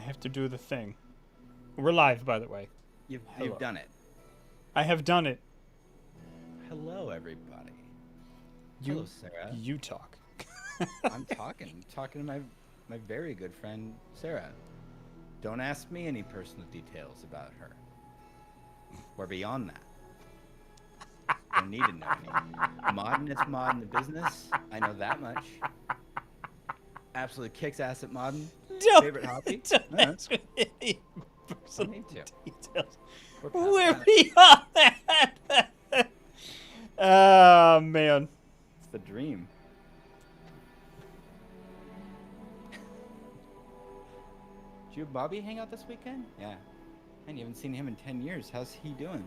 have to do the thing. We're live, by the way. You've done it. I have done it. Hello, everybody. Hello, Sarah. You talk. I'm talking to my very good friend, Sarah. Don't ask me any personal details about her. We're beyond that. Don't need to know any. Modding is modding the business. I know that much. Absolutely kicks ass at modding. Favorite hobby? Don't ask me any personal Don't need to. details. We're We're beyond that. Oh, man. It's the dream. Did you and Bobby hang out this weekend? Yeah. Man, you haven't seen him in 10 years. How's he doing?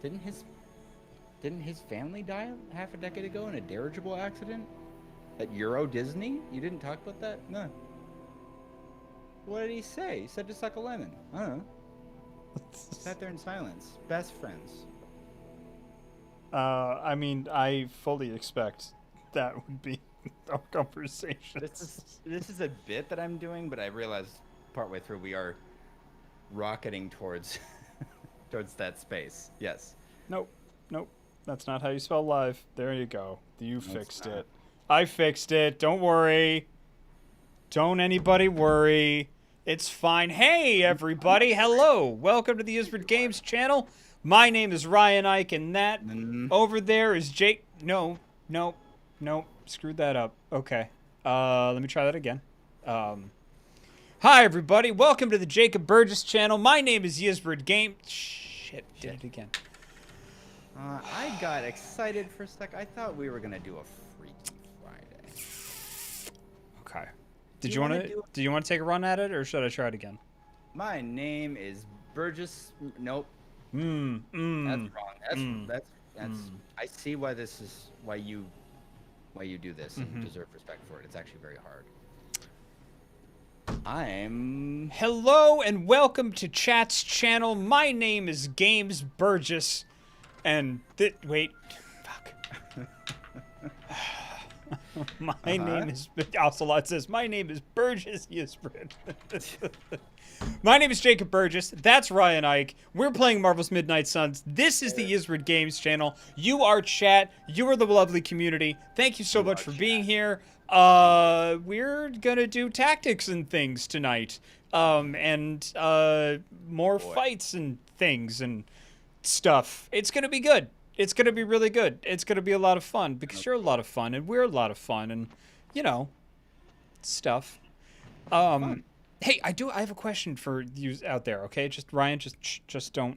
Didn't his family die half a decade ago in a dirigible accident? At Euro Disney? You didn't talk about that? No. What did he say? He said to suck a lemon. Sat there in silence. Best friends. I mean, I fully expect that would be our conversation. This is a bit that I'm doing, but I realized partway through we are rocketing towards towards that space. Yes. Nope. That's not how you spell live. There you go. You fixed not. it. I fixed it. Don't worry. Don't anybody worry. It's fine. Hey, everybody. Hello. Welcome to the Isford Games channel. My name is Ryan Ike, and that over there is Jake. No. Screwed that up. Okay. Let me try that again. Hi, everybody. Welcome to the Jacob Burgess channel. My name is Isford Games. Shit. Did it again. I got excited for a sec. I thought we were gonna do a Freaky Friday. Okay. Do you want to take a run at it, or should I try it again? My name is Burgess. Nope. That's wrong. That's. I see why this is why you do this and deserve respect for it. It's actually very hard. Hello and welcome to Chat's channel. My name is Games Burgess, and wait, fuck. My name is Ocelot says my name is Burgess Yisbrid. My name is Jacob Burgess. That's Ryan Ike. We're playing Marvel's Midnight Suns. This is the Isford Games channel. You are chat. You are the lovely community. Thank you so much for being here. We're gonna do tactics and things tonight. And more fights and things and stuff. It's gonna be good. It's gonna be really good. It's gonna be a lot of fun because you're a lot of fun and we're a lot of fun and stuff. Hey, I have a question for you out there, okay? Just Ryan, just don't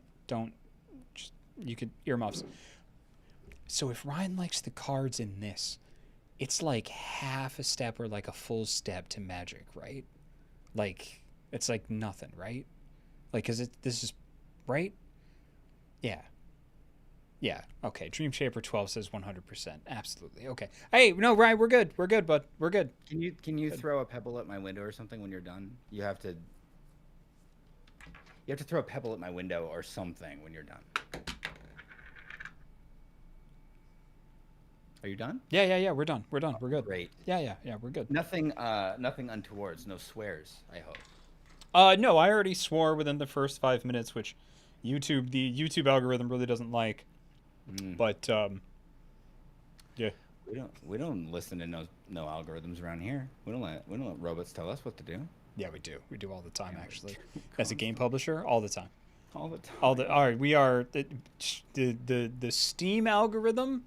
you could earmuffs. So if Ryan likes the cards in this, it's like half a step or like a full step to magic, right? Like it's like nothing, right? Like this is right? Yeah. Yeah, okay. Dream Shaper 12 says 100%. Absolutely. Okay. Hey, no, Ryan, we're good. We're good, bud. We're good. Can you throw a pebble at my window or something when you're done? You have to throw a pebble at my window or something when you're done. Are you done? Yeah, we're done. We're done. We're good. Great. Yeah, we're good. Nothing untowards, no swears, I hope. No, I already swore within the first 5 minutes, which the YouTube algorithm really doesn't like. But yeah, we don't listen to no algorithms around here. We don't let robots tell us what to do. Yeah, we do all the time, actually. As a game publisher, all the time. All the time. All right, we are the Steam algorithm.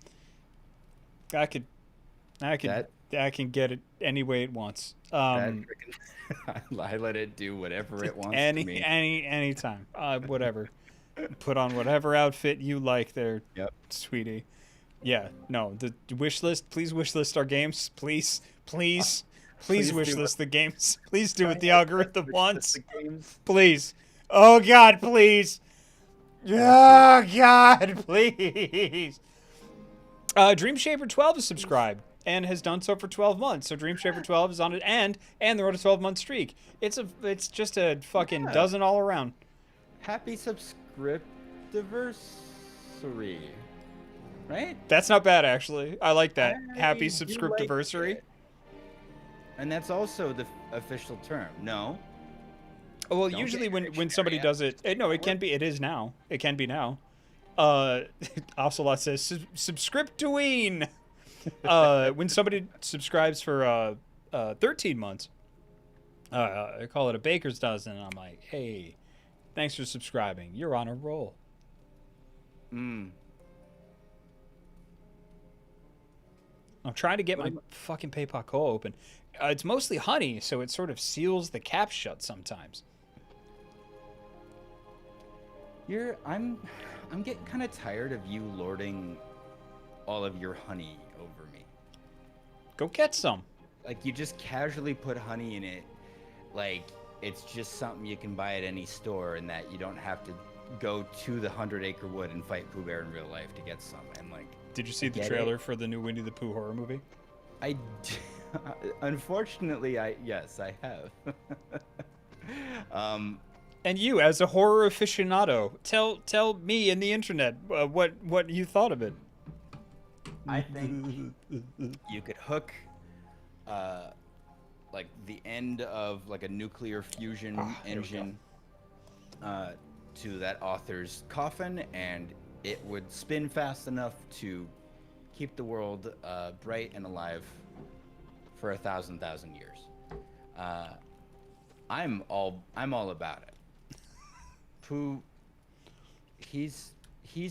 I can get it any way it wants. I let it do whatever it wants to me. Anytime. Whatever. Put on whatever outfit you like there, sweetie. Yeah, no, the wish list. Please wish list our games. Please wish list the games. Please do what the algorithm wants. Please. Oh God, please. Oh God, please. Dream Shaper 12 is subscribed and has done so for 12 months. So Dream Shaper 12 is on it, and they're on a 12-month streak. It's just a fucking dozen all around. Happy subscriptiversary, right? That's not bad, actually. I like that. Happy subscriptiversary. And that's also the official term. No. Oh, well, Don't usually get a when somebody dictionary does it, no, it can be. It is now. It can be now. Ocelot says subscriptween. When somebody subscribes for 13 months, I call it a baker's dozen. And I'm like, hey, thanks for subscribing. You're on a roll. Mm. I'm trying to get my fucking PayPal open. It's mostly honey, so it sort of seals the cap shut sometimes. I'm getting kind of tired of you lording all of your honey over me. Go get some. Like, you just casually put honey in it, like it's just something you can buy at any store, and that you don't have to go to the 100-acre wood and fight Pooh Bear in real life to get some. And like, did you see the trailer for the new Winnie the Pooh horror movie? Unfortunately, yes, I have. And you, as a horror aficionado, tell me and the internet what you thought of it. I think you could hook, like the end of like a nuclear fusion engine, to that author's coffin, and it would spin fast enough to keep the world bright and alive for 1,000 years. I'm all about it. Pooh, he's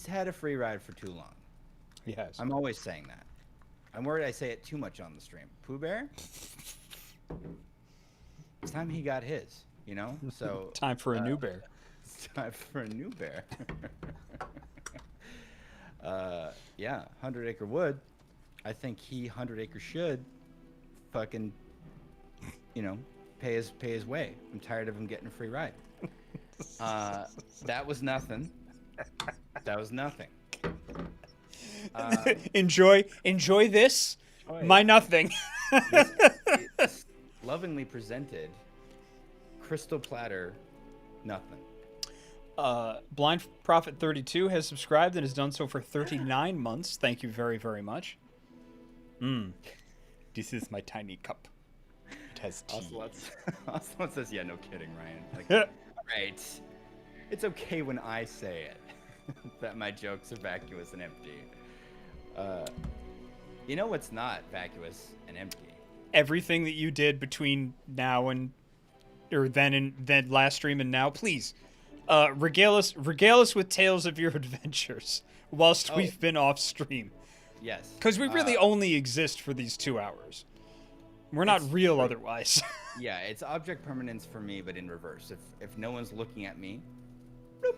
had a free ride for too long. He has. I'm always saying that. I'm worried I say it too much on the stream. Pooh Bear, it's time he got his, you know? So time for a new bear. It's time for a new bear. Yeah, 100-acre wood. I think 100-acre should fucking, pay his way. I'm tired of him getting a free ride. That was nothing. That was nothing. Enjoy this. My nothing. It's lovingly presented crystal platter nothing. Blind Prophet 32 has subscribed and has done so for 39 months. Thank you very, very much. This is my tiny cup. It has tea. Ocelot says, yeah, no kidding, Ryan. Like, right. It's okay when I say it that my jokes are vacuous and empty. You know what's not vacuous and empty? Everything that you did between now and, or then last stream and now, please, regale us with tales of your adventures whilst we've been off stream. Yes. Because we really only exist for these 2 hours. We're not real otherwise. Yeah, it's object permanence for me, but in reverse. If no one's looking at me, bloop.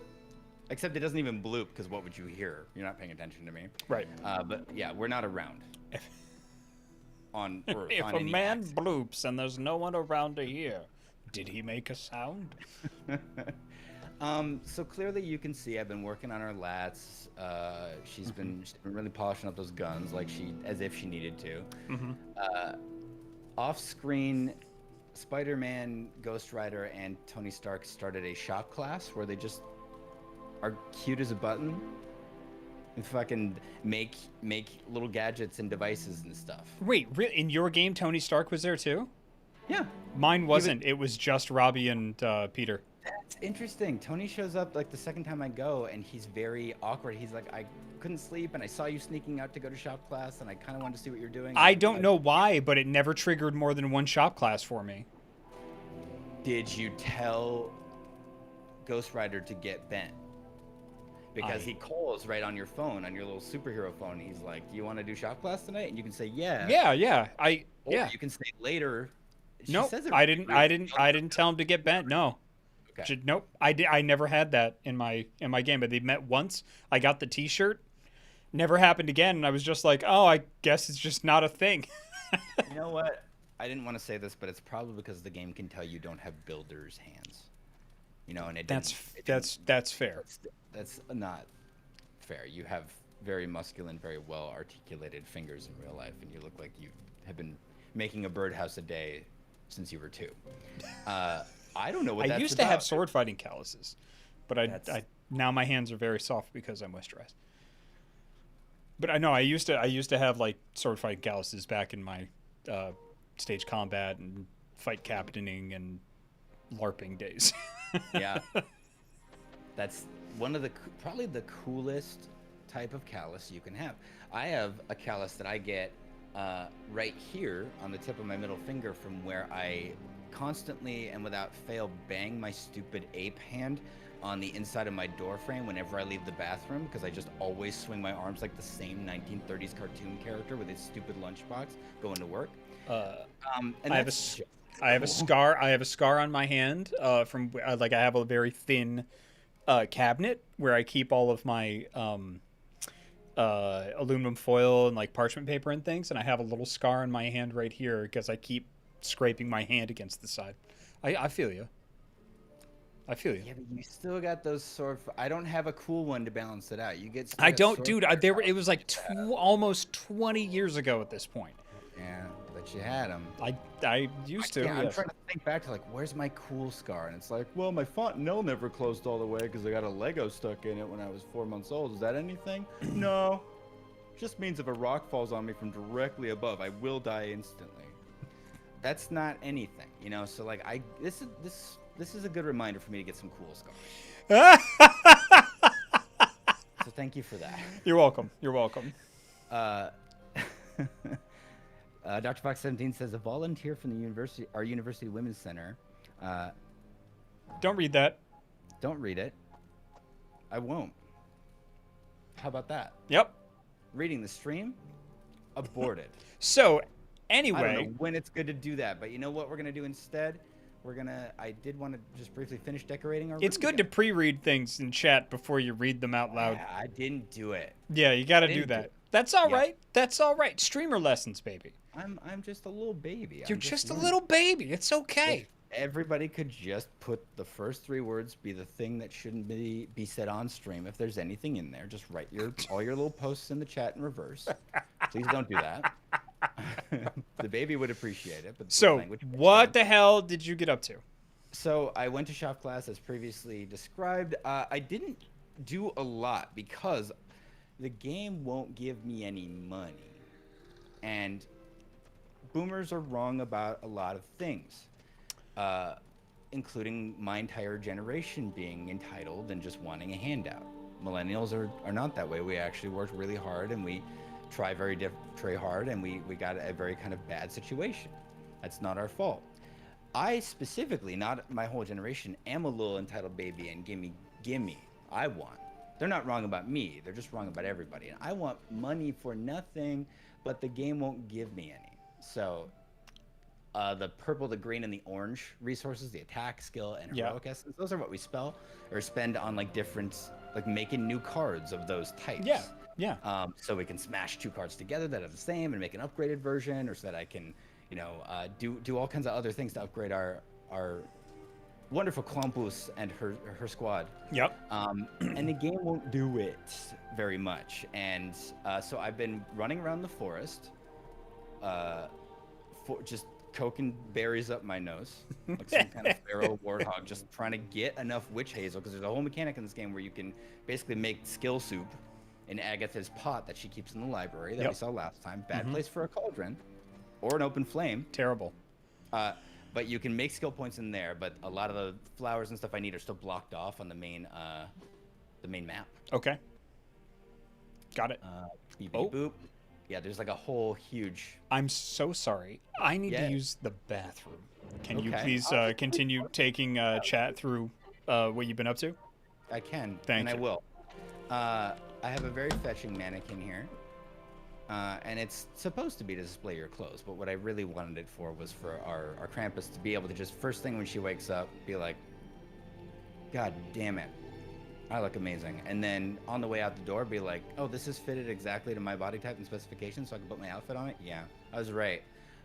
Except it doesn't even bloop, because what would you hear? You're not paying attention to me. Right. But yeah, we're not around. On Earth. If a man bloops and there's no one around to hear, did he make a sound? So clearly you can see I've been working on her lats. She's been really polishing up those guns as if she needed to. Off screen, Spider-Man, Ghost Rider, and Tony Stark started a shop class where they just are cute as a button and fucking make little gadgets and devices and stuff. Wait, in your game, Tony Stark was there too? Yeah. Mine wasn't. It was just Robbie and Peter. That's interesting. Tony shows up like the second time I go, and he's very awkward. He's like, I couldn't sleep, and I saw you sneaking out to go to shop class, and I kind of wanted to see what you're doing. I don't know why, but it never triggered more than one shop class for me. Did you tell Ghost Rider to get bent? Because he calls right on your phone, on your little superhero phone. He's like, do you want to do shop class tonight? And you can say, yeah. Yeah. Or you can say later. Nope, I didn't tell him to get bent. No. Okay. Nope. I never had that in my game, but they met once. I got the T-shirt. Never happened again, and I was just like, oh, I guess it's just not a thing. You know what? I didn't want to say this, but it's probably because the game can tell you don't have builder's hands. You know, and that's fair. That's not fair. You have very masculine, very well articulated fingers in real life, and you look like you have been making a birdhouse a day since you were 2. I don't know what that's about. I used to have sword fighting calluses, but I now my hands are very soft because I moisturize. But I know I used to have like sword fighting calluses back in my stage combat and fight captaining and LARPing days. Yeah. That's one of the probably the coolest type of callus you can have. I have a callus that I get right here on the tip of my middle finger from where I constantly and without fail bang my stupid ape hand on the inside of my door frame whenever I leave the bathroom, because I just always swing my arms like the same 1930s cartoon character with his stupid lunchbox going to work. And I have a scar. I have a scar on my hand from like I have a very thin cabinet where I keep all of my aluminum foil and like parchment paper and things, and I have a little scar on my hand right here because I keep scraping my hand against the side. I feel you. I feel you. Yeah, but you still got those sword. I don't have a cool one to balance it out. You get. I don't, dude. It was like almost 20 years ago at this point. Yeah, but you had them. I used to. I'm trying to think back to like, where's my cool scar? And it's like, well, my fontanelle never closed all the way because I got a Lego stuck in it when I was 4 months old. Is that anything? No. Just means if a rock falls on me from directly above, I will die instantly. That's not anything, you know. So like, this is a good reminder for me to get some cool scars. So thank you for that. You're welcome. You're welcome. Dr. Fox 17 says a volunteer from our university women's center. Don't read that. Don't read it. I won't. How about that? Yep. Reading the stream, aborted. So, anyway, I don't know when it's good to do that, but you know what we're gonna do instead? I did want to just briefly finish decorating our room. It's good to pre-read things in chat before you read them out loud. Yeah, I didn't do it. Yeah, you got to do that. That's all right. That's all right. Streamer lessons, baby. I'm just a little baby. You're just a little baby. It's okay. If everybody could just put the first 3 words be the thing that shouldn't be said on stream. If there's anything in there, just write all your little posts in the chat in reverse. Please don't do that. The baby would appreciate it. But so, what the hell did you get up to? So, I went to shop class as previously described. I didn't do a lot because the game won't give me any money. And boomers are wrong about a lot of things, including my entire generation being entitled and just wanting a handout. Millennials are not that way. We actually worked really hard and we try hard, and we got a very kind of bad situation. That's not our fault. I specifically, not my whole generation, am a little entitled baby and gimme. I want. They're not wrong about me. They're just wrong about everybody. And I want money for nothing, but the game won't give me any. So the purple, the green, and the orange resources, the attack, skill, and heroic essence, those are what we spend on like different, like making new cards of those types. Yeah. So we can smash 2 cards together that are the same and make an upgraded version, or so that I can, do all kinds of other things to upgrade our wonderful Krampus and her squad. Yep. And the game won't do it very much. And so I've been running around the forest, just coking berries up my nose, like some kind of feral warthog, just trying to get enough witch hazel, because there's a whole mechanic in this game where you can basically make skill soup in Agatha's pot that she keeps in the library that we saw last time. Bad place for a cauldron or an open flame. Terrible. But you can make skill points in there, but a lot of the flowers and stuff I need are still blocked off on the main map. Okay. Got it. Boop. Yeah, there's like a whole huge... I'm so sorry. I need to use the bathroom. Can you please continue taking chat through what you've been up to? I can. Thank you. I will. I have a very fetching mannequin here. And it's supposed to be to display your clothes, but what I really wanted it for was for our Krampus to be able to just, first thing when she wakes up, be like, God damn it, I look amazing. And then on the way out the door, be like, oh, this is fitted exactly to my body type and specifications, so I can put my outfit on it? Yeah, I was right.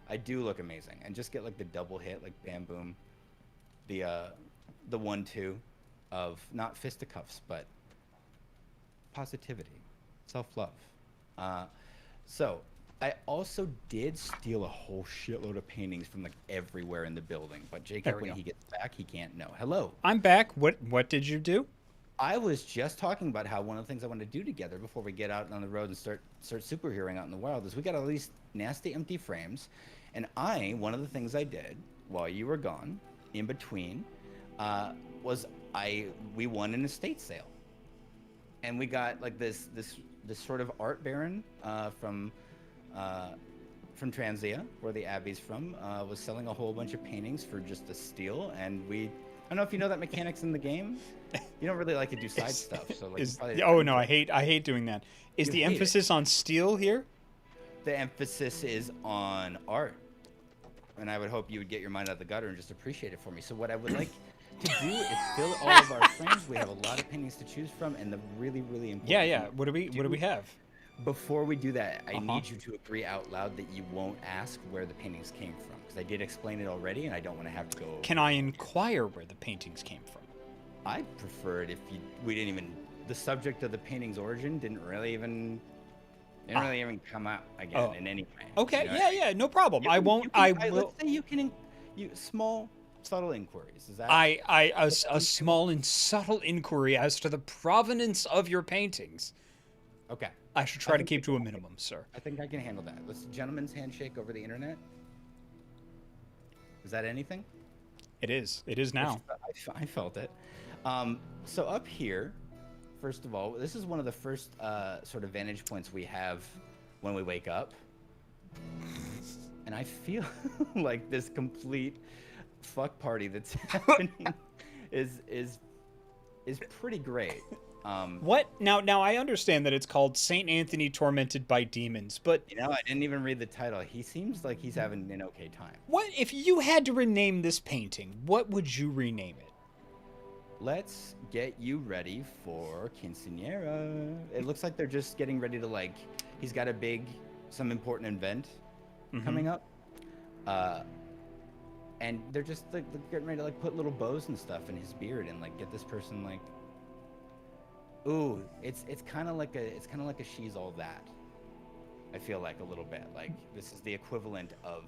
I do look amazing. And just get like the double hit, like bam boom, the 1-2 of not fisticuffs, but positivity, self-love. So I also did steal a whole shitload of paintings from like everywhere in the building, but Jacob, when he gets back, he can't know. Hello. I'm back. What did you do? I was just talking about how one of the things I want to do together before we get out on the road and start superheroing out in the wild is we got all these nasty empty frames, And one of the things I did while you were gone, in between, was we won an estate sale, and we got like this sort of art baron from Transia, where the Abbey's from, was selling a whole bunch of paintings for just a steal, and I don't know if you know that mechanics in the game. You don't really like to do side stuff, so like. Oh no, I hate doing that. Is the emphasis on steal here? The emphasis is on art, and I would hope you would get your mind out of the gutter and just appreciate it for me. So what I would like to do is fill all of our frames. We have a lot of paintings to choose from, and the really important. Yeah. What do we have? Before we do that, I need you to agree out loud that you won't ask where the paintings came from, because I did explain it already, and I don't want to have to go over. Can I inquire where the paintings came from? I prefer it if we didn't even. The subject of the painting's origin didn't really even come out again in any way. Okay, yeah, no problem. I won't. I will. Let's say you can. Small, subtle inquiries. Is that? A small and subtle inquiry as to the provenance of your paintings. Okay. I should try to keep to a minimum, sir. I think I can handle that. Let's gentleman's handshake over the internet. Is that anything? It is. It is now. I felt it. So up here, first of all, this is one of the first sort of vantage points we have when we wake up. And I feel like this complete fuck party that's happening is pretty great. What? Now I understand that it's called Saint Anthony Tormented by Demons, but I didn't even read the title. He seems like he's having an okay time. What if you had to rename this painting? What would you rename it? Let's get you ready for Quinceañera. It looks like they're just getting ready to he's got some important event coming up. And they're just getting ready to put little bows and stuff in his beard and get this person ooh, it's kind of like a She's All That. I feel like a little bit this is the equivalent of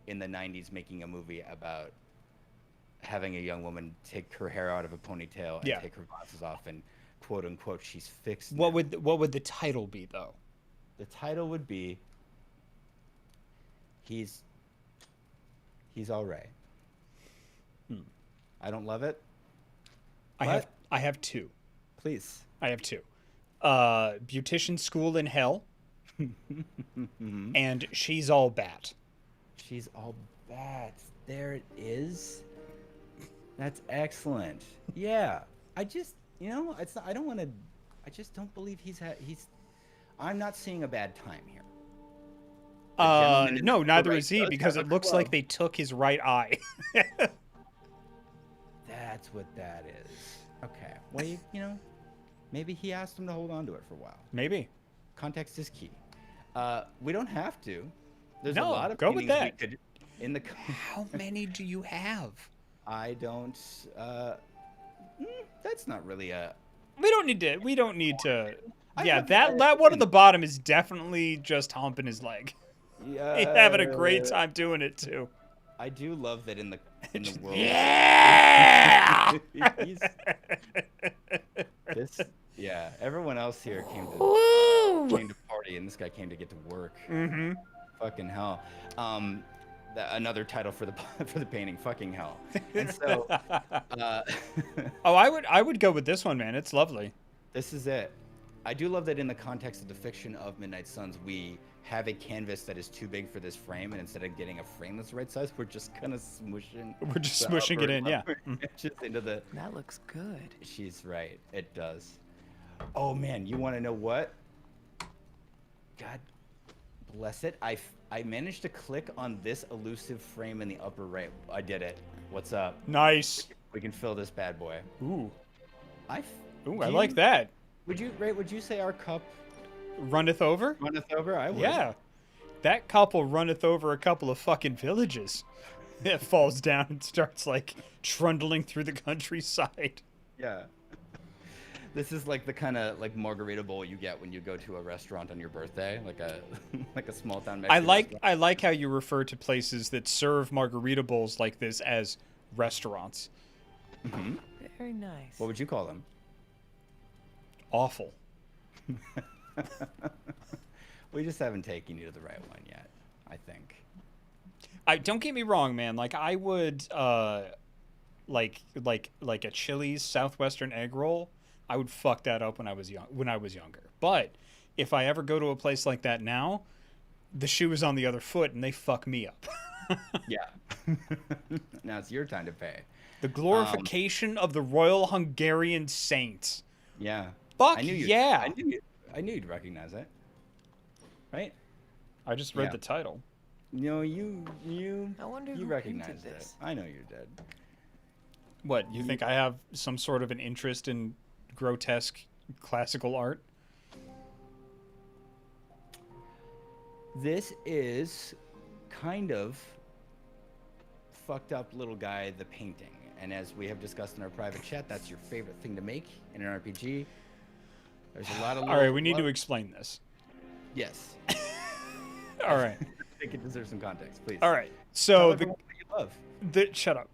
in the 90s making a movie about having a young woman take her hair out of a ponytail and take her glasses off and quote unquote she's fixed. What would the title be though? The title would be He's all right. I don't love it. I have two. Please. I have two. Beautician School in Hell and She's All Bat. She's All Bat. There it is. That's excellent. Yeah. I just, it's not, I don't want to, I just don't believe I'm not seeing a bad time here. No, neither is he, because it looks like they took his right eye. That's what that is. Okay. Well, maybe he asked him to hold on to it for a while. Maybe. Context is key. We don't have to. There's a No, lot of go with that. we could in the. How many do you have? I don't. That's not really a. We don't need to. Yeah, that one at the bottom is definitely just humping his leg. Yeah. He's having a great time doing it too. I do love that in the world. Yeah. Yeah. Everyone else here came to party, and this guy came to get to work. Mm-hmm. Fucking hell. Another title for the painting. Fucking hell. And so. Oh, I would go with this one, man. It's lovely. This is it. I do love that in the context of the fiction of Midnight Suns, we have a canvas that is too big for this frame, and instead of getting a frame that's the right size, we're just kind of smushing. We're just smushing it in, yeah. Just into the. That looks good. She's right. It does. Oh man, you want to know what? God bless it. I managed to click on this elusive frame in the upper right. I did it. What's up? Nice. We can fill this bad boy. Ooh. I you, like that. Would you say our cup runneth over? Runneth over? I would. Yeah. That couple runneth over a couple of fucking villages. It falls down and starts trundling through the countryside. Yeah. This is like the kind of margarita bowl you get when you go to a restaurant on your birthday, like a small town Mexican restaurant. I like how you refer to places that serve margarita bowls like this as restaurants. Mm-hmm. Very nice. What would you call them? Awful. We just haven't taken you to the right one yet, I think. I don't get me wrong, man. Like I would like a Chili's Southwestern egg roll. I would fuck that up when I was younger. But if I ever go to a place like that now, the shoe is on the other foot and they fuck me up. Yeah. Now it's your time to pay. The glorification of the Royal Hungarian Saints. Yeah. Fuck I knew yeah. I knew you'd recognize it. Right? I just read Yeah. the title. No, you I wonder you who recognized painted it. this. I know you did. What, you think I have some sort of an interest in grotesque classical art? This is kind of fucked up little guy, the painting. And as we have discussed in our private chat, that's your favorite thing to make in an RPG. There's a lot of All right, we need to explain this. Yes. All right. I think it deserves some context, please. All right. Tell So everyone what you love. shut up.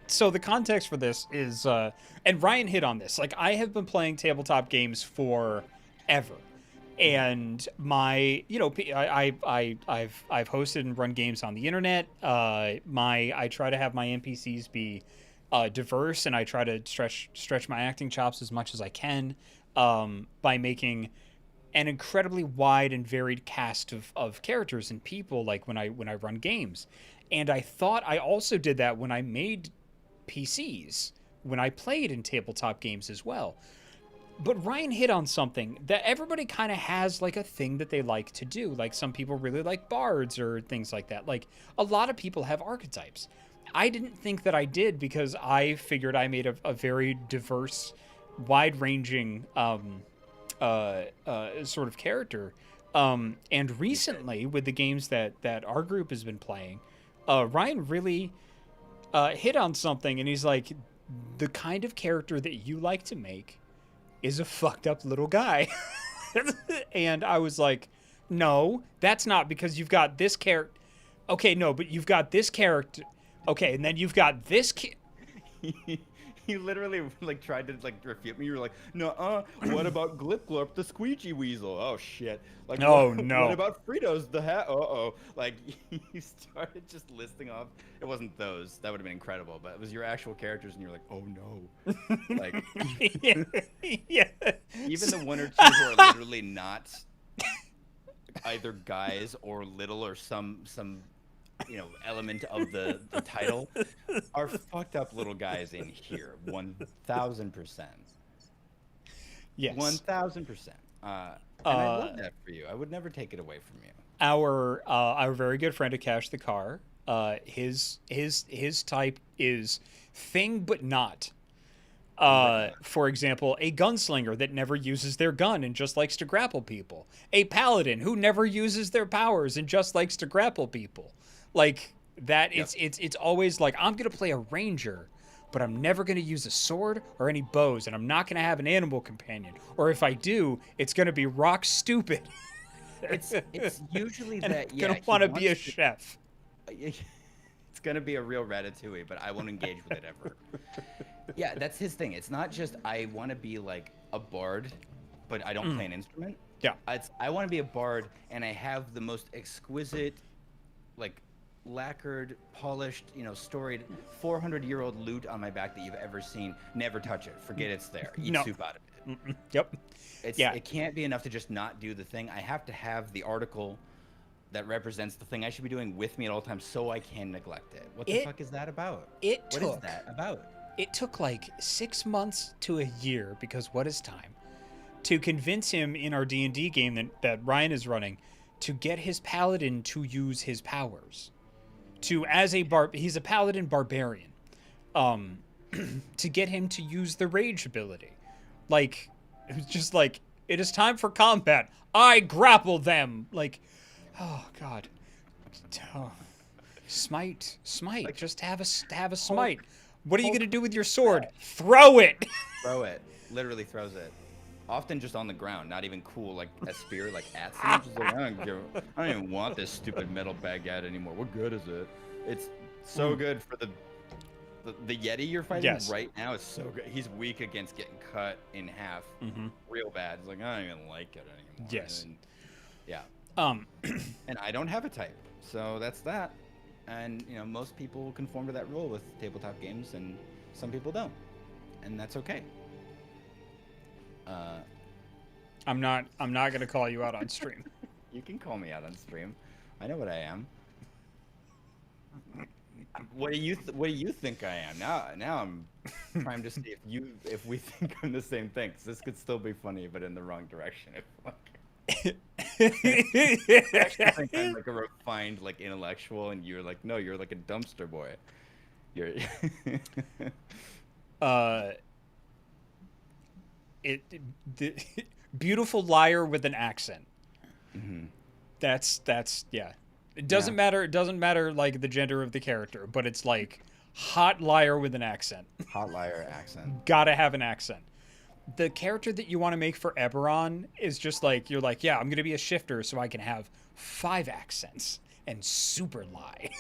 So the context for this is, and Ryan hit on this. Like I have been playing tabletop games forever, and my, I've hosted and run games on the internet. I try to have my NPCs be diverse, and I try to stretch my acting chops as much as I can by making an incredibly wide and varied cast of characters and people. Like when I run games. And I thought I also did that when I made PCs, when I played in tabletop games as well. But Ryan hit on something that everybody kind of has like a thing that they like to do. Like some people really like bards or things like that. Like a lot of people have archetypes. I didn't think that I did because I figured I made a very diverse, wide-ranging sort of character. And recently with the games that our group has been playing, Ryan really hit on something, and he's like, the kind of character that you like to make is a fucked up little guy. And I was like, no, that's not, because you've got this character. Okay, no, but you've got this character. Okay, and then you've got this You literally like tried to like refute me. You were like, "No, what about Glip Glorp the squeegee weasel? Oh shit! Like, Oh, no. What about Fritos the hat? Like you started just listing off. It wasn't those. That would have been incredible. But it was your actual characters, and you're like, "Oh no!" Like yeah. even the one or two who are literally not either guys or little or some element of the title are fucked up little guys in here. 1,000%. Yes. 1,000%. And I love that for you. I would never take it away from you. Our very good friend Akash the Car, his type is thing but not. For example, a gunslinger that never uses their gun and just likes to grapple people. A paladin who never uses their powers and just likes to grapple people. Like that, Yep. it's always like, I'm gonna play a ranger, but I'm never gonna use a sword or any bows, and I'm not gonna have an animal companion. Or if I do, it's gonna be rock stupid. It's usually and that I'm gonna want to be a chef. It's gonna be a real ratatouille, but I won't engage with it ever. Yeah, that's his thing. It's not just I want to be like a bard, but I don't play an instrument. Yeah. I want to be a bard, and I have the most exquisite, like lacquered, polished, storied 400-year-old loot on my back that you've ever seen. Never touch it. Forget it's there. Eat soup out of it. Yep. It can't be enough to just not do the thing. I have to have the article that represents the thing I should be doing with me at all times, so I can neglect it. What the fuck is that about? What is that about? It took like 6 months to a year, because what is time, to convince him in our D&D game that Ryan is running to get his paladin to use his powers. He's a paladin barbarian. To get him to use the rage ability. Like, it was just like, it is time for combat. I grapple them. Like, oh God. Oh. Smite. Like, just have a smite. What are you gonna do with your sword? Throw it. Throw it. Literally throws it. Often just on the ground, not even cool, like a spear, like at someone. Just like, I don't even want this stupid metal baguette anymore. What good is it? It's so good for the Yeti you're fighting right now. Is so good. He's weak against getting cut in half, real bad. It's like, I don't even like it anymore. Yes. And, yeah. Um, And I don't have a type, so that's that. And most people conform to that rule with tabletop games, and some people don't, and that's okay. I'm not gonna call you out on stream. You can call me out on stream. I know what I am. What do you think I am? Now I'm trying to see if we think I'm the same thing. 'Cause this could still be funny, but in the wrong direction. I actually think I'm like a refined intellectual, and you're like, no, you're like a dumpster boy. You're the beautiful liar with an accent. Mhm. That's yeah. It doesn't matter. It doesn't matter the gender of the character, but it's hot liar with an accent. Hot liar accent. Gotta have an accent. The character that you want to make for Eberron is just you're yeah, I'm gonna be a shifter so I can have 5 accents and super lie.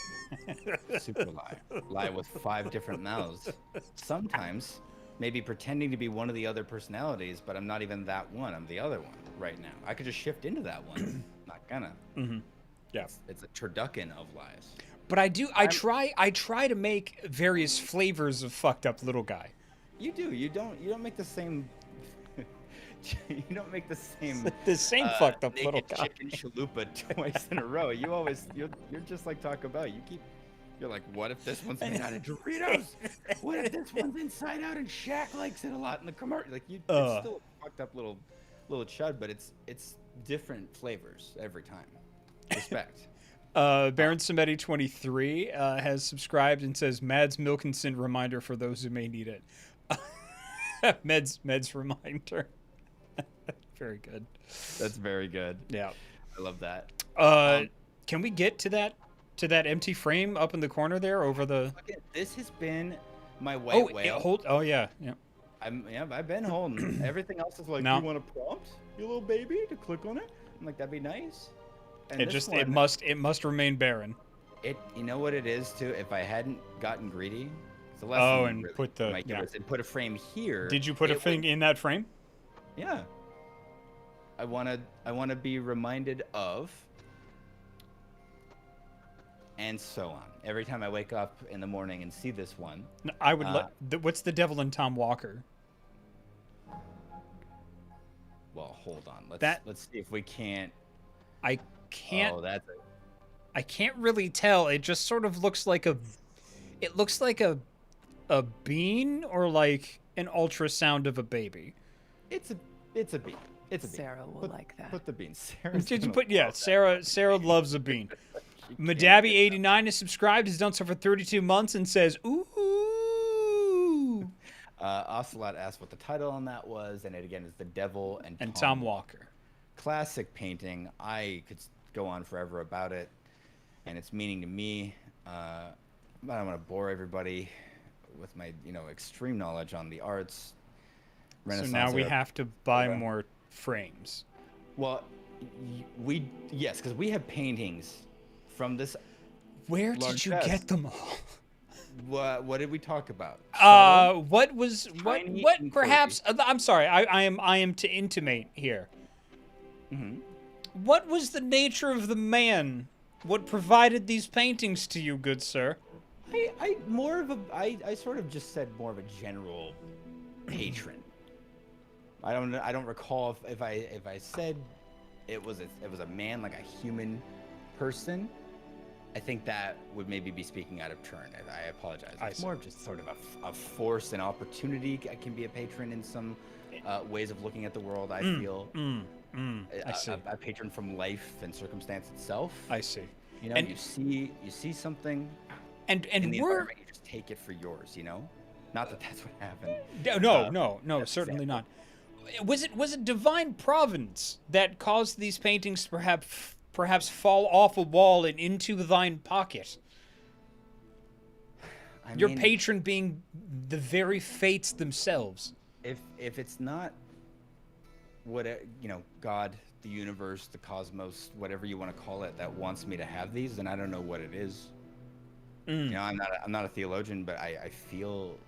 Super lie. Lie with 5 different mouths. Sometimes maybe pretending to be one of the other personalities, but I'm not even that one. I'm the other one right now. I could just shift into that one. Not gonna. Mm-hmm. Yeah. It's a turducken of lies. But I try to make various flavors of fucked up little guy. You do. You don't make the same. You don't make the same. The same fucked up naked little guy. chicken chalupa twice in a row. You're just like Taco Bell. You're like, what if this one's made out of Doritos? What if this one's inside out and Shaq likes it a lot in the commercial? It's still a fucked up little chud, but it's different flavors every time. Respect. Baron Samedi 23 has subscribed and says Mads Milkinson reminder for those who may need it. Meds reminder. Very good. That's very good. Yeah. I love that. Can we get to that empty frame up in the corner there over the This has been my white whale. Oh yeah. I've been holding. Everything else is like, No. you want a prompt, you little baby, to click on it? I'm like, that'd be nice. And it must remain barren. You know what it is too? If I hadn't gotten greedy, it's a lesson. Oh, and really, put the and put a frame here. Did you put a thing in that frame? Yeah. I wanna be reminded of, and so on. Every time I wake up in the morning and see this one. No, I would what's the devil in Tom Walker? Well, hold on. Let's see if we can't. I can't. Oh, that's it. I can't really tell. It just sort of looks like a bean or like an ultrasound of a baby. It's a bean. It's a bean. Sarah will like that. Put the bean. Sarah loves a bean. Madabi89 is subscribed, has done so for 32 months, and says, ooh. Ocelot asked what the title on that was, and it again is The Devil and Tom Walker. Classic painting. I could go on forever about it and its meaning to me. I don't want to bore everybody with my extreme knowledge on the arts. Renaissance So now we era. have to buy more frames. Well, yes, because we have paintings from this. Where did you get them all? What did we talk about? What Tiny perhaps I'm sorry, I am to intimate here. Mm-hmm. What was the nature of the man? What provided these paintings to you, good sir? I sort of just said more of a general patron. I don't recall if I said it was a man, like a human person. I think that would maybe be speaking out of turn. I apologize. It's more of just sort of a force and opportunity. I can be a patron in some ways of looking at the world. I feel I see. A patron from life and circumstance itself. I see. And you see something, and in the we're environment, you just take it for yours. Not that that's what happened. No, certainly not. Was it divine providence that caused these paintings to perhaps fall off a wall and into thine pocket? Your patron being the very fates themselves. If it's not what God, the universe, the cosmos, whatever you want to call it, that wants me to have these, then I don't know what it is. I'm not a theologian, but I feel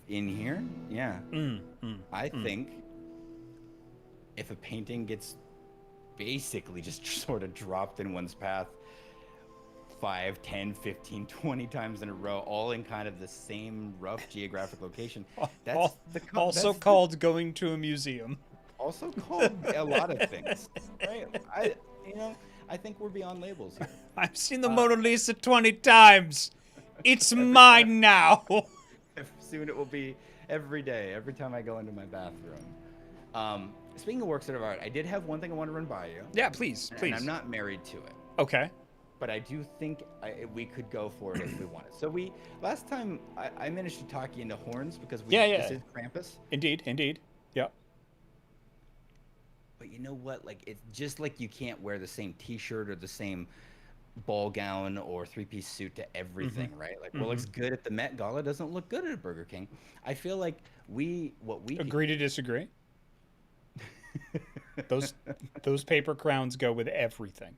in here, yeah. I think if a painting gets basically just sort of dropped in one's path 5, 10, 15, 20 times in a row, all in kind of the same rough geographic location. That's Also called going to a museum. also called a lot of things, right? I think we're beyond labels here. I've seen the Mona Lisa 20 times. It's mine now. Soon it will be every day, every time I go into my bathroom. Speaking of works of art, I did have one thing I want to run by you. Yeah, please. And I'm not married to it. Okay. But I do think we could go for it if we wanted. So last time I managed to talk you into horns because this is Krampus. Indeed. Yep. But you know what? Like, it's just like you can't wear the same T-shirt or the same ball gown or three-piece suit to everything, right? Like, what looks good at the Met Gala doesn't look good at a Burger King. I feel like we agree to disagree. Those paper crowns go with everything.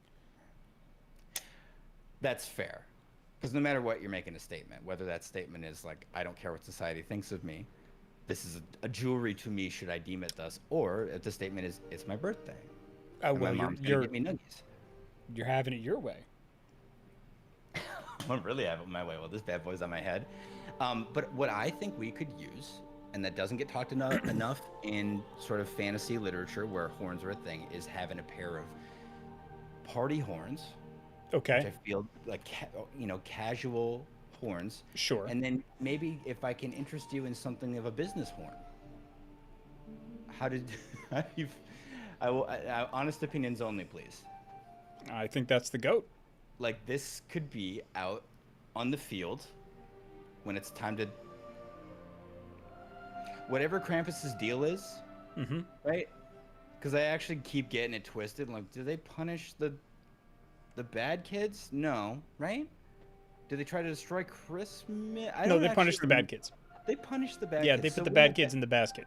That's fair. Because no matter what, you're making a statement. Whether that statement is like, I don't care what society thinks of me. This is a jewelry to me, should I deem it thus. Or if the statement is, it's my birthday. Oh, well, my mom's gonna get me nuggies. You're having it your way. I'm really having it my way. Well, this bad boy's on my head. But what I think we could use, and that doesn't get talked enough in sort of fantasy literature where horns are a thing, is having a pair of party horns. Okay. Which I feel like, casual horns. Sure. And then maybe if I can interest you in something of a business horn. Honest opinions only, please. I think that's the goat. Like, this could be out on the field when it's time to... Whatever Krampus's deal is, right? Because I actually keep getting it twisted. Like, do they punish the bad kids? No, right? Do they try to destroy Christmas? No, they punish the bad kids. They punish the bad kids. Yeah, they put the bad kids in the basket.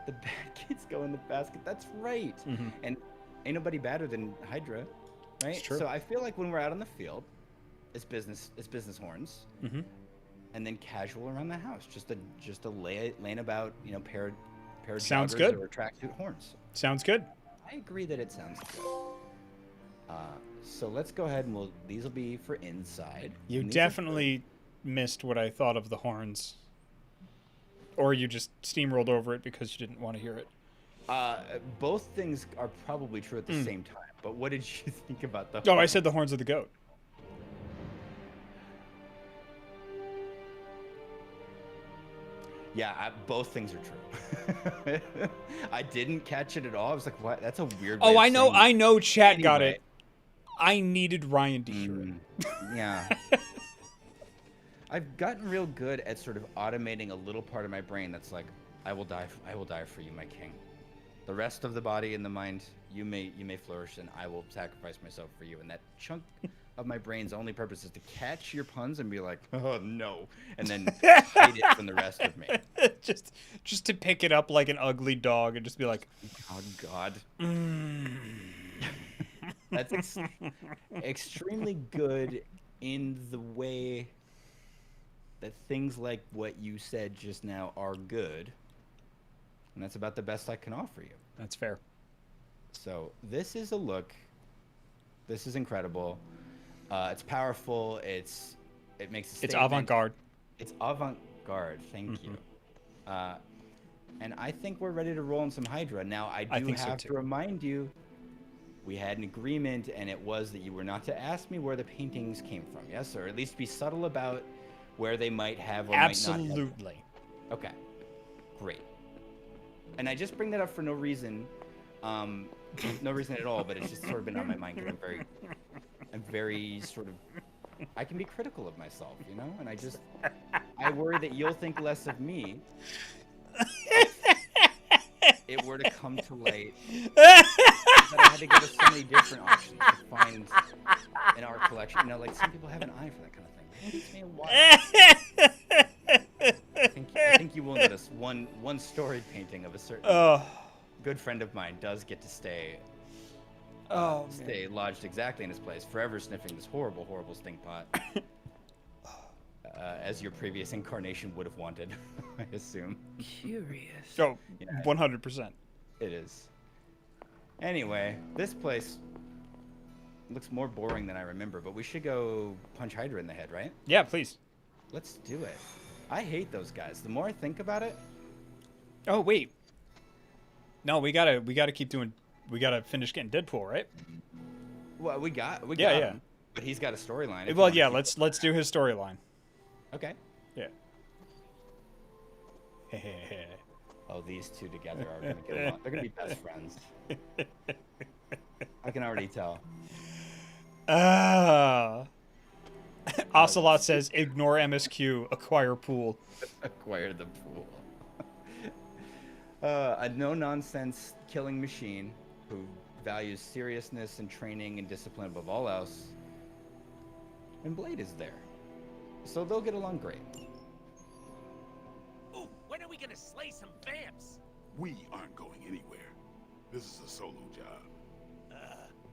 The bad kids go in the basket. That's right. And ain't nobody badder than Hydra, right? It's true. So I feel like when we're out on the field, it's business horns, and then casual around the house, just a laying about, pair of Sounds joggers good. or tracksuit horns. Sounds good. I agree that it sounds good. So let's go ahead and these will be for inside. You definitely missed what I thought of the horns. Or you just steamrolled over it because you didn't want to hear it. Both things are probably true at the same time. But what did you think about the horns? Oh, I said the horns of the goat. Yeah, both things are true. I didn't catch it at all. I was like, what? That's a weird way Oh, of I know. saying it. I know chat got Anyway. it. I needed Ryan to hear it. Yeah. I've gotten real good at sort of automating a little part of my brain that's like, I will die for you, my king. The rest of the body and the mind, you may flourish, and I will sacrifice myself for you. And that chunk of my brain's only purpose is to catch your puns and be like, oh no, and then hide it from the rest of me. just to pick it up like an ugly dog and just be like, Oh God. That's extremely good in the way that things like what you said just now are good. And that's about the best I can offer you. That's fair. So this is a look. This is incredible. It's powerful. It makes a statement. It's avant-garde. It's avant-garde. Thank you. And I think we're ready to roll in some Hydra. Now, I do have to remind you, we had an agreement, and it was that you were not to ask me where the paintings came from, yes? Or at least be subtle about where they might have or might not have. Absolutely. Okay. Great. And I just bring that up for no reason. No reason at all, but it's just sort of been on my mind because I'm very sort of, I can be critical of myself, and I worry that you'll think less of me if it were to come to light that I had to go to so many different options to find an art collection. Like some people have an eye for that kind of thing. It takes me a while. I think you will notice one storied painting of a certain good friend of mine does get to stay lodged exactly in his place, forever sniffing this horrible, horrible stink pot, as your previous incarnation would have wanted, I assume. Curious. Oh, Yeah. 100%. It is. Anyway, this place looks more boring than I remember, but we should go punch Hydra in the head, right? Yeah, please. Let's do it. I hate those guys. The more I think about it, Oh wait. No, we gotta keep doing. We gotta finish getting Deadpool, right? well, we got Yeah. him, but he's got a storyline. if you Well, wanna yeah. keep- Let's do his storyline. Okay. Yeah. Oh, these two together are gonna get along. They're gonna be best friends. I can already tell. Ocelot says, "Ignore MSQ. Acquire pool." Acquire the pool. A no-nonsense killing machine who values seriousness and training and discipline above all else. And Blade is there. So they'll get along great. Ooh, when are we gonna slay some vamps? We aren't going anywhere. This is a solo job.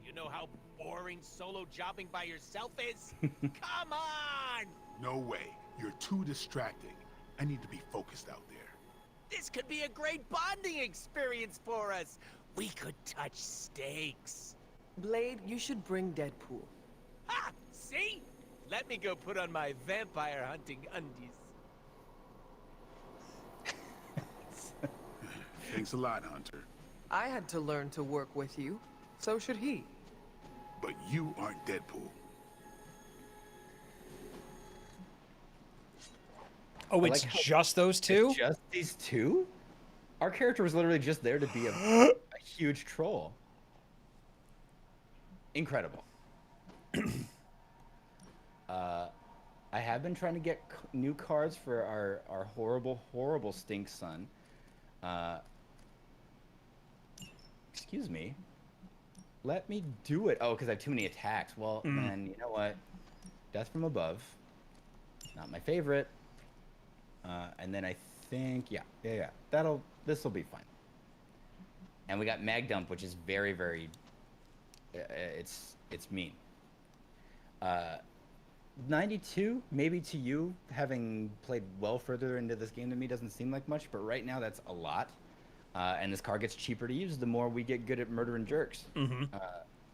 You know how boring solo jobbing by yourself is? Come on! No way. You're too distracting. I need to be focused out there. This could be a great bonding experience for us. We could touch steaks. Blade, you should bring Deadpool. Ha! See? Let me go put on my vampire hunting undies. Thanks a lot, Hunter. I had to learn to work with you. So should he. But you aren't Deadpool. Oh, I it's like how- just those two? It's just these two? Our character was literally just there to be a huge troll. Incredible. I have been trying to get new cards for our horrible, horrible stink son. Excuse me. Let me do it. Oh, because I have too many attacks. Well, then, you know what? Death from above. Not my favorite. And then I think, yeah. This will be fine. And we got Mag Dump, which is very, very, it's mean. 92, maybe to you, having played well further into this game than me, doesn't seem like much, but right now that's a lot. And this card gets cheaper to use the more we get good at murdering jerks.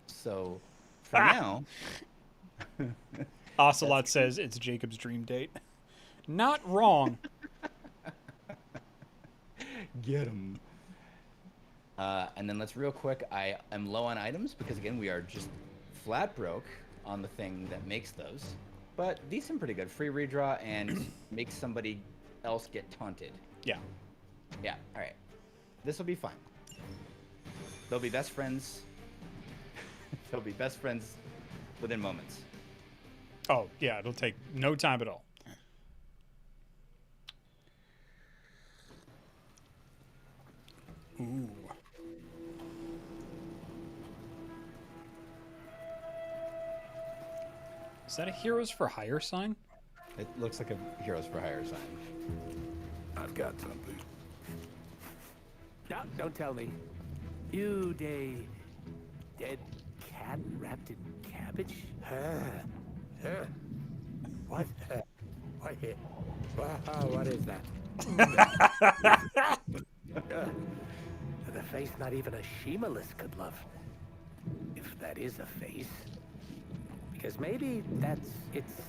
So, for now... Ocelot says it's Jacob's dream date. Not wrong. Get him. And then let's real quick, I am low on items because again we are just flat broke on the thing that makes those. But these seem pretty good. Free redraw and make somebody else get taunted. Yeah. Yeah, alright. This will be fine. They'll be best friends. They'll be best friends within moments. Oh, yeah, it'll take no time at all. Ooh. Is that a Heroes for Hire sign? It looks like a Heroes for Hire sign. I've got something. No, don't tell me. You dead cat wrapped in cabbage? What? What is that? The face not even a Shemalist could love. If that is a face. Because maybe it's...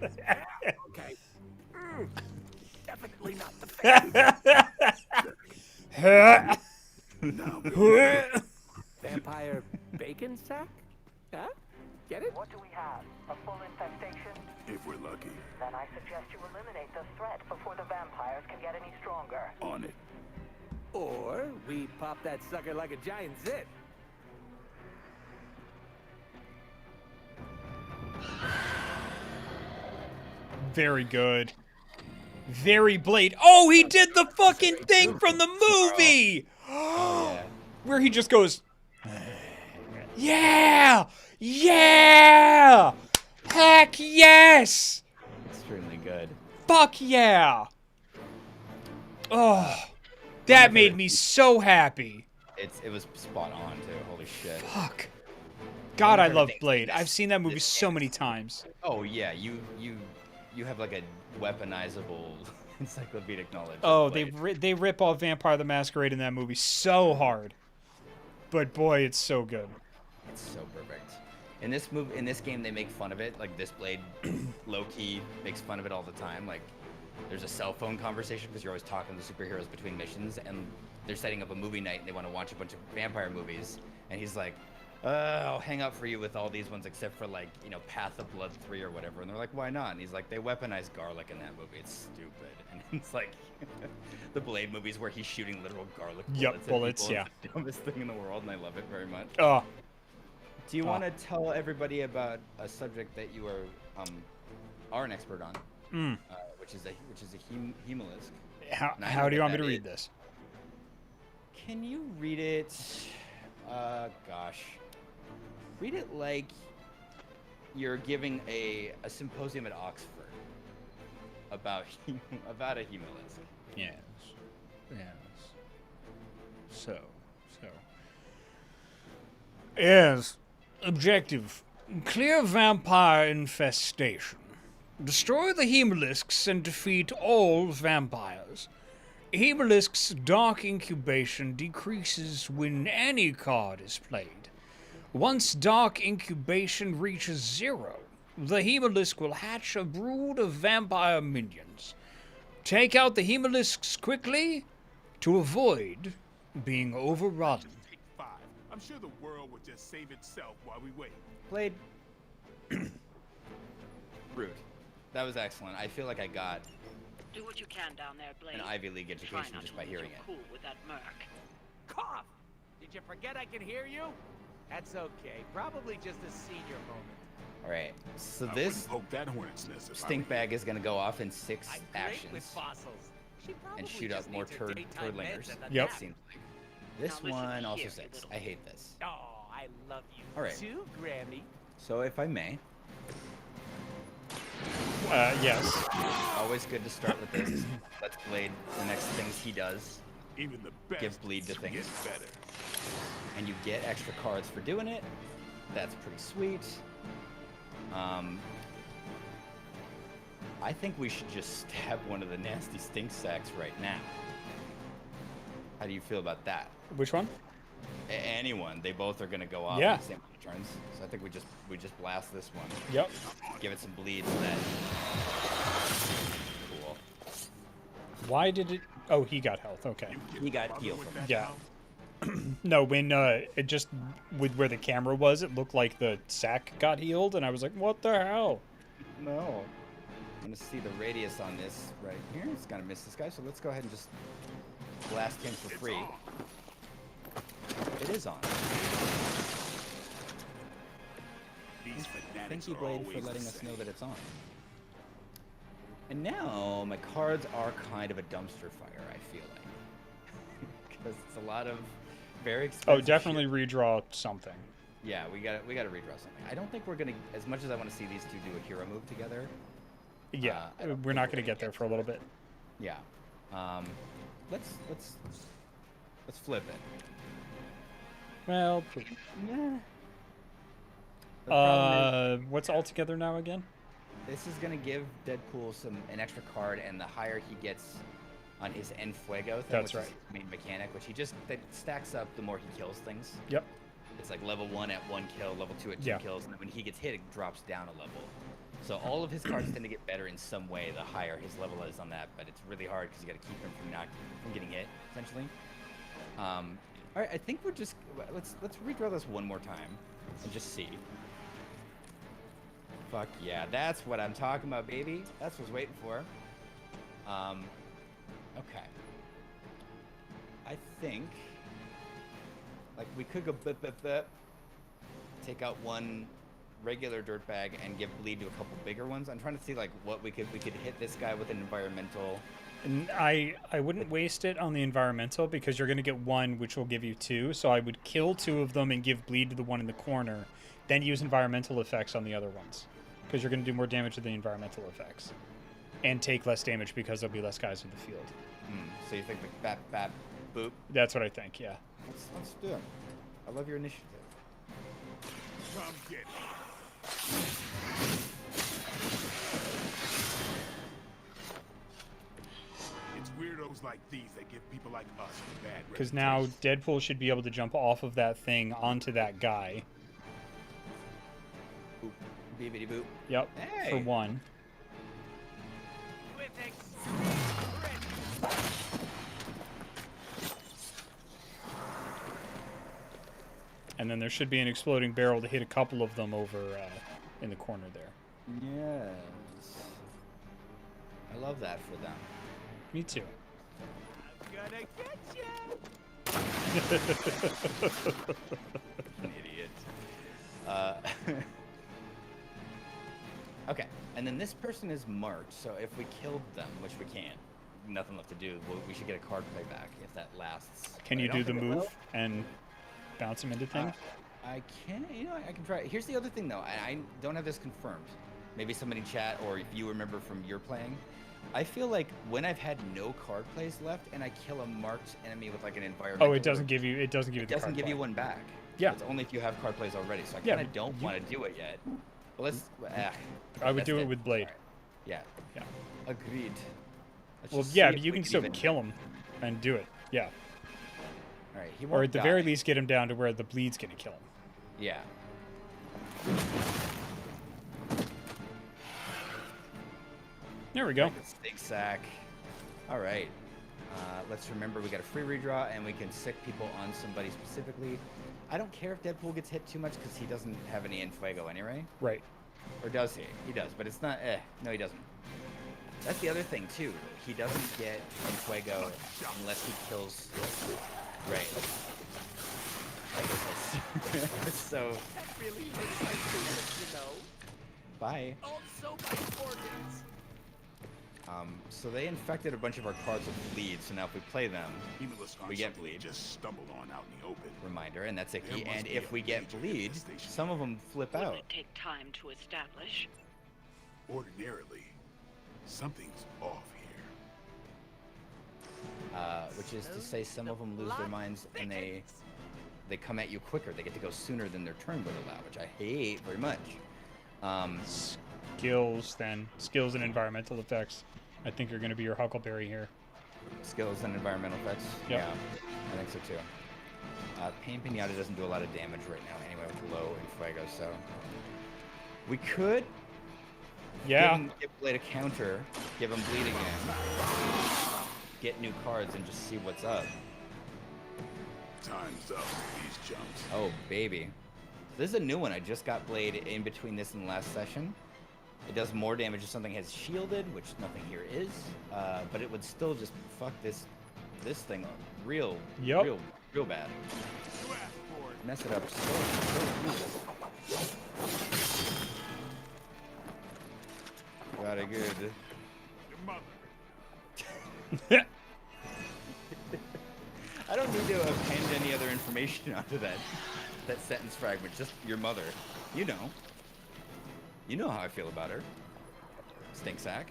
Okay. Definitely not the face. Vampire bacon sack? Huh? Get it? What do we have? A full infestation? If we're lucky. Then I suggest you eliminate the threat before the vampires can get any stronger. On it. Or we pop that sucker like a giant zit. Very good. Very Blade. Oh, he did the fucking thing from the movie! Oh, yeah. Where he just goes, yeah! Yeah! Heck yes! Extremely good. Fuck yeah! Oh, that made me so happy. It was spot on too. Holy shit. Fuck. God, I love Everything. Blade. I've seen that movie This so is- many times. Oh yeah, you you have like a weaponizable encyclopedic knowledge. Oh, of Blade. they rip off Vampire the Masquerade in that movie so hard. But boy, it's so good. It's so perfect. In this game, they make fun of it. Like this Blade, low key makes fun of it all the time. Like there's a cell phone conversation because you're always talking to the superheroes between missions, and they're setting up a movie night and they want to watch a bunch of vampire movies, and he's like, I'll hang up for you with all these ones except for like, you know, Path of Blood 3 or whatever. And they're like, why not? And he's like, they weaponize garlic in that movie. It's stupid. And it's like the Blade movies where he's shooting literal garlic bullets. Yep, at bullets, people. yeah. It's the dumbest thing in the world, and I love it very much. Oh, Do you want to tell everybody about a subject that you are an expert on, which is a hemolisk? how do you want me to read this? Can you read it? Gosh, read it like you're giving a symposium at Oxford about a hemolisk. Yes. So. Yes. Objective. Clear vampire infestation. Destroy the hemolisks and defeat all vampires. Hemolisk's dark incubation decreases when any card is played. Once dark incubation reaches 0, the hemolisk will hatch a brood of vampire minions. Take out the hemolisks quickly to avoid being overrun. Take 5. I'm sure the world will just save itself while we wait. Blade. Rude. That was excellent. I feel like I got Do what you can down there, Blade. an Ivy League Try education not just to by lose hearing your it. cool with that merc. Cough! Did you forget I can hear you? That's okay. Probably just a senior moment. All right. So I this wouldn't poke that hornet's nest if I stink were you. bag is gonna go off in 6 I'm great with actions fossils. She probably and shoot just up more needs her daytime turdlingers. meds and a Yep. nap. It seems like. This Now listen one also here, 6. you little- I hate this. Oh, I love you All right. too, Grammy. So if I may, Yes. always good to start with this. Let's Blade the next things he does, Even the best give bleed to things. gets better. and you get extra cards for doing it. That's pretty sweet. I think we should just stab one of the nasty stink sacks right now. How do you feel about that? Which one? Anyone. They both are gonna go off Yeah. in the same turns. So I think we just blast this one. Yep. Give it some bleed so that. Cool. Why did it? Oh, he got health. Okay. He got healed from it. Yeah. No, when it just with where the camera was, it looked like the sack got healed, and I was like, "What the hell?" No. I'm gonna see the radius on this right here. It's gonna miss this guy, so let's go ahead and just blast him for free. It is on. These fanatics Thank you, are Blade, for always letting the us know same. that it's on. And now my cards are kind of a dumpster fire, I feel like. Because it's a lot of very expensive Oh, definitely shit. redraw something. Yeah, we gotta redraw something. I don't think we're gonna, as much as I want to see these two do a hero move together. Yeah, I don't we're think not going to get there for a little bit. Yeah. Let's flip it. Well, Yeah. The problem what's all together now again? is, this is gonna give Deadpool an extra card, and the higher he gets on his En Fuego thing, That's which is right. his main mechanic, which that stacks up the more he kills things. Yep. It's like level 1 at 1 kill, level 2 at 2 Yeah. kills, and then when he gets hit, it drops down a level. So all of his cards tend to get better in some way the higher his level is on that, but it's really hard because you got to keep him from getting hit, essentially. All right, I think we're just let's redraw this one more time and just see. Fuck yeah, that's what I'm talking about, baby. That's what I was waiting for. Okay. I think like we could go take out one regular dirtbag and give bleed to a couple bigger ones. I'm trying to see like what we could hit this guy with an environmental. And I wouldn't waste it on the environmental because you're going to get one, which will give you 2. So I would kill 2 of them and give bleed to the one in the corner, then use environmental effects on the other ones because you're going to do more damage to the environmental effects and take less damage because there'll be less guys in the field. So you think the bap bap boop? That's what I think. Yeah. Let's do it. I love your initiative. Come get me. those like these that give people like us a bad Because now reputation. Deadpool should be able to jump off of that thing onto that guy. Boop. Beepity boop. Yep, Hey. for one. With extreme grit. And then there should be an exploding barrel to hit a couple of them over in the corner there. Yes. I love that for them. Me too. I'm gonna get you. An idiot. Okay, and then this person is marked, so if we killed them, which we can't, nothing left to do, we should get a card play back if that lasts. Can But you I don't do the think it move will. and bounce him into things? I can, I can try. Here's the other thing, though. I don't have this confirmed. Maybe somebody in chat, or if you remember from your playing. I feel like when I've had no card plays left and I kill a marked enemy with like an environmental... Oh, it doesn't give you. It doesn't give you. It the doesn't card give play. you one back. Yeah. It's only if you have card plays already. So I Yeah, kind of but don't want to do it yet. But let's... I would that's do it with Blade. Alright. Yeah. Yeah. Agreed. Let's Well, just yeah, see but if you we can could still even- kill him and do it. Yeah. All right, he Or won't at the die. very least, get him down to where the bleed's gonna kill him. Yeah. There we go. Steak sack. All right. Let's remember we got a free redraw and we can sick people on somebody specifically. I don't care if Deadpool gets hit too much because he doesn't have any Infuego anyway. Right. Or does he? He does, but it's not. No, he doesn't. That's the other thing too. He doesn't get Infuego unless he kills. Right. So. That really hurts my feelings, you know. Bye. Also my organs. So they infected a bunch of our cards with bleed. So now if we play them, Humorless we get something bleed. just stumbled on out in the open. Reminder, and that's a key. There must And be if a we get major bleed, infestation. some of them flip Will out. it take time to establish? Ordinarily, something's off here. Which is to say, some of them lose their minds and they come at you quicker. They get to go sooner than their turn would allow, which I hate very much. Skills then. Skills and environmental effects. I think are gonna be your Huckleberry here. Skills and environmental effects. Yep. Yeah, I think so too. Pain Pinata doesn't do a lot of damage right now anyway with low Infuego, so we could Yeah. give Blade a counter, give him bleed again, get new cards, and just see what's up. Time's up for these chumps. Oh, baby. This is a new one. I just got Blade in between this and the last session. It does more damage if something has shielded, which nothing here is. But it would still just fuck this thing up real bad. Mess it up so Got it good. Your mother. I don't need to append any other information onto that sentence fragment. Just your mother. You know. You know how I feel about her. Stink sack.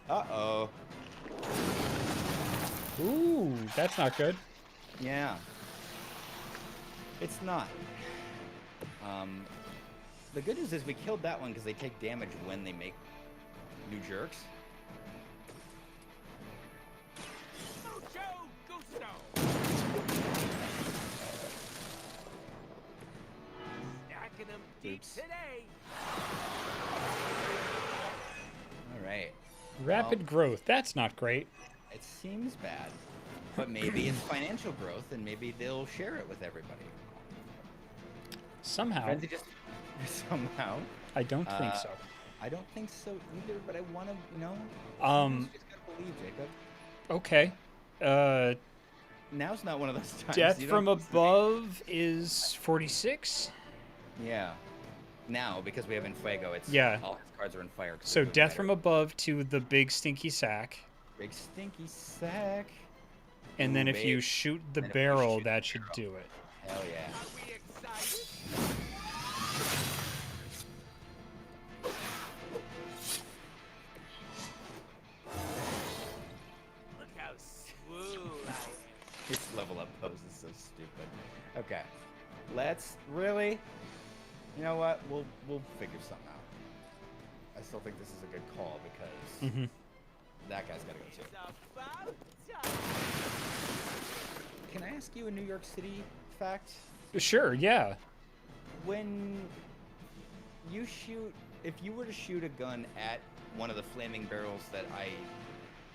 Uh-oh. Ooh, that's not good. Yeah. It's not. The good news is we killed that one because they take damage when they make new jerks. Mucho gusto. Stacking them deep Oops. today. All right. Rapid growth. That's not great. It seems bad. But maybe it's financial growth and maybe they'll share it with everybody. Somehow. Frenzy just somehow. I don't think so. I don't think so either, but I want to, you know. You just gotta believe, Jacob. Okay. Now's not one of those times. Death You from don't- above is 46. Yeah. Now, because we have Infuego, it's Yeah. all his cards are in fire. 'cause So we have death fire. from above to the big stinky sack. Big stinky sack. And then Ooh, if you babe. shoot the And if we barrel, shoot the that should barrel. do it. Hell yeah. Are we excited? Look how swole I am. This level up pose is so stupid. Okay. Let's really. You know what? We'll figure something out. I still think this is a good call because that guy's gotta go too. It's about time. Can I ask you a New York City fact? Sure, yeah. When you shoot, if you were to shoot a gun at one of the flaming barrels that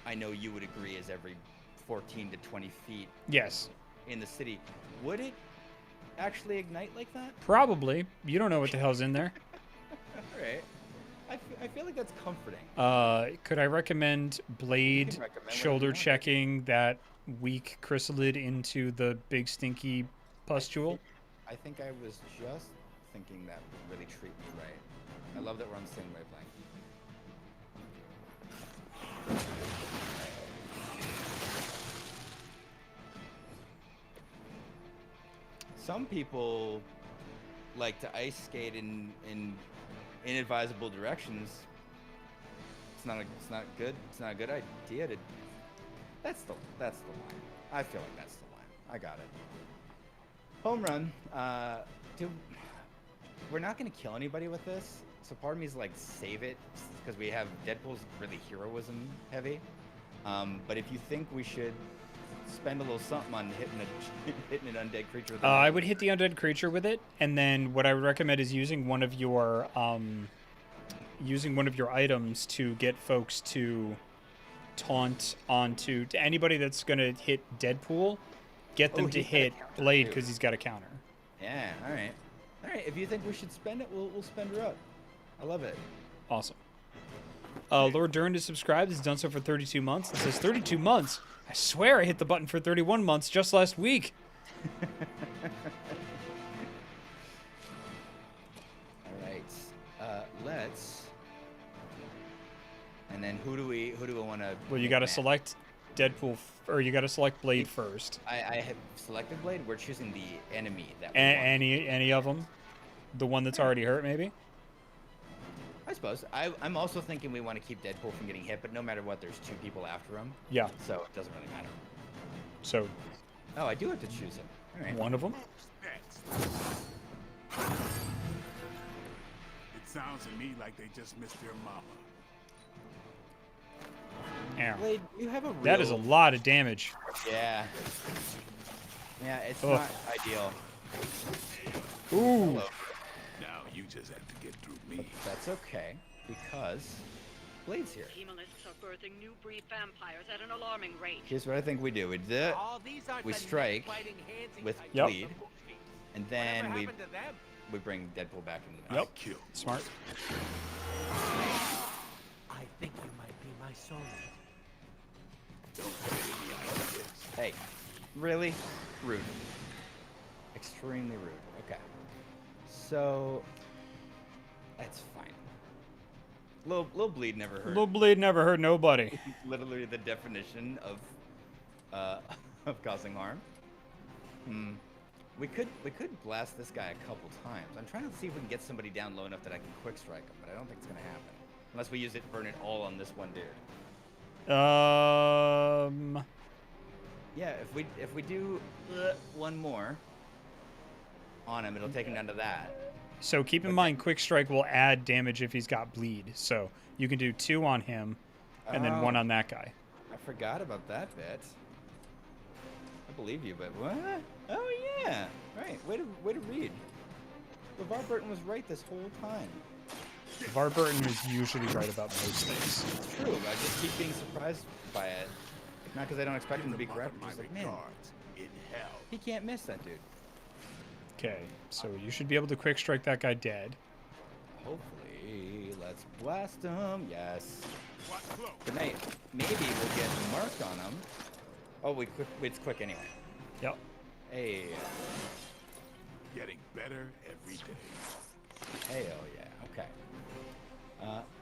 I know you would agree is every 14 to 20 feet Yes. in the city, would it actually ignite like that? Probably. You don't know what the hell's in there. All right. I feel like that's comforting. Could I recommend Blade recommend whatever you shoulder want. checking that weak chrysalid into the big stinky pustule? I think I was just thinking that would really treat me right. I love that we're on the same wavelength. Some people like to ice skate in inadvisable directions. It's not good. It's not a good idea to. That's the line. I feel like that's the line. I got it. Home run. Dude, we're not gonna kill anybody with this. So part of me is like, save it, because we have Deadpool's really heroism heavy. But if you think we should spend a little something on hitting an undead creature with I would hit the undead creature with it, and then what I would recommend is using one of your items to get folks to taunt onto to anybody that's gonna hit Deadpool. Get them to he's got a hit counter, Blade too. because he's got a counter. Yeah, all right. If you think we should spend it, we'll spend her up. I love it. Awesome. Lord Dern is subscribed. He's done so for 32 months. It says 32 months. I swear I hit the button for 31 months just last week. All right. Let's. And then who do we want to? Well, you got to select Deadpool, or you got to select Blade first. I have selected Blade. We're choosing the enemy that we want. Any of them? The one that's already hurt, maybe? I suppose. I'm also thinking we want to keep Deadpool from getting hit, but no matter what, there's two people after him, Yeah. so it doesn't really matter. So Oh, I do have to choose him. All right. one of them. Next. It sounds to me like they just missed their mama. Yeah. Blade, you have a real... That is a lot of damage. Yeah. Yeah, it's Ugh. not ideal. Ooh. Now you just have to get through me. That's okay, because Blade's here. Hemolists are birthing new breed vampires at an alarming rate. Here's what I think we do. We do it, All these aren't we the strike neck-biting, handsy with types. Yep. Bleed, and then Whatever we happened to them? bring Deadpool back in. Yep. Kill. Smart. I think you might be my soulmate. Don't get any ideas. Hey, really? Rude. Extremely rude. Okay. So that's fine. Little bleed never hurt. Little Blade never hurt nobody. Literally the definition of of causing harm. We could blast this guy a couple times. I'm trying to see if we can get somebody down low enough that I can quick strike him, but I don't think it's gonna happen unless we use it, burn it all on this one dude. Yeah, if we do one more on him, it'll take him down to that. So keep in mind, Quick Strike will add damage if he's got Bleed. So you can do 2 on him, and then 1 Oh. on that guy. I forgot about that bit. I believe you, but what? Oh yeah, right. Way to read. LeVar Burton was right this whole time. LeVar Burton is usually right about most things. It's true. I just keep being surprised by it. Not because I don't expect him to be correct. My Just like, man, regards in hell. he can't miss that dude. Okay, so you should be able to Quick Strike that guy dead. Hopefully, let's blast him. Yes. Watch close. Good night. Maybe we'll get marked on him. Oh, it's quick anyway. Yep. Hey. Getting better every day. Hell yeah. Okay.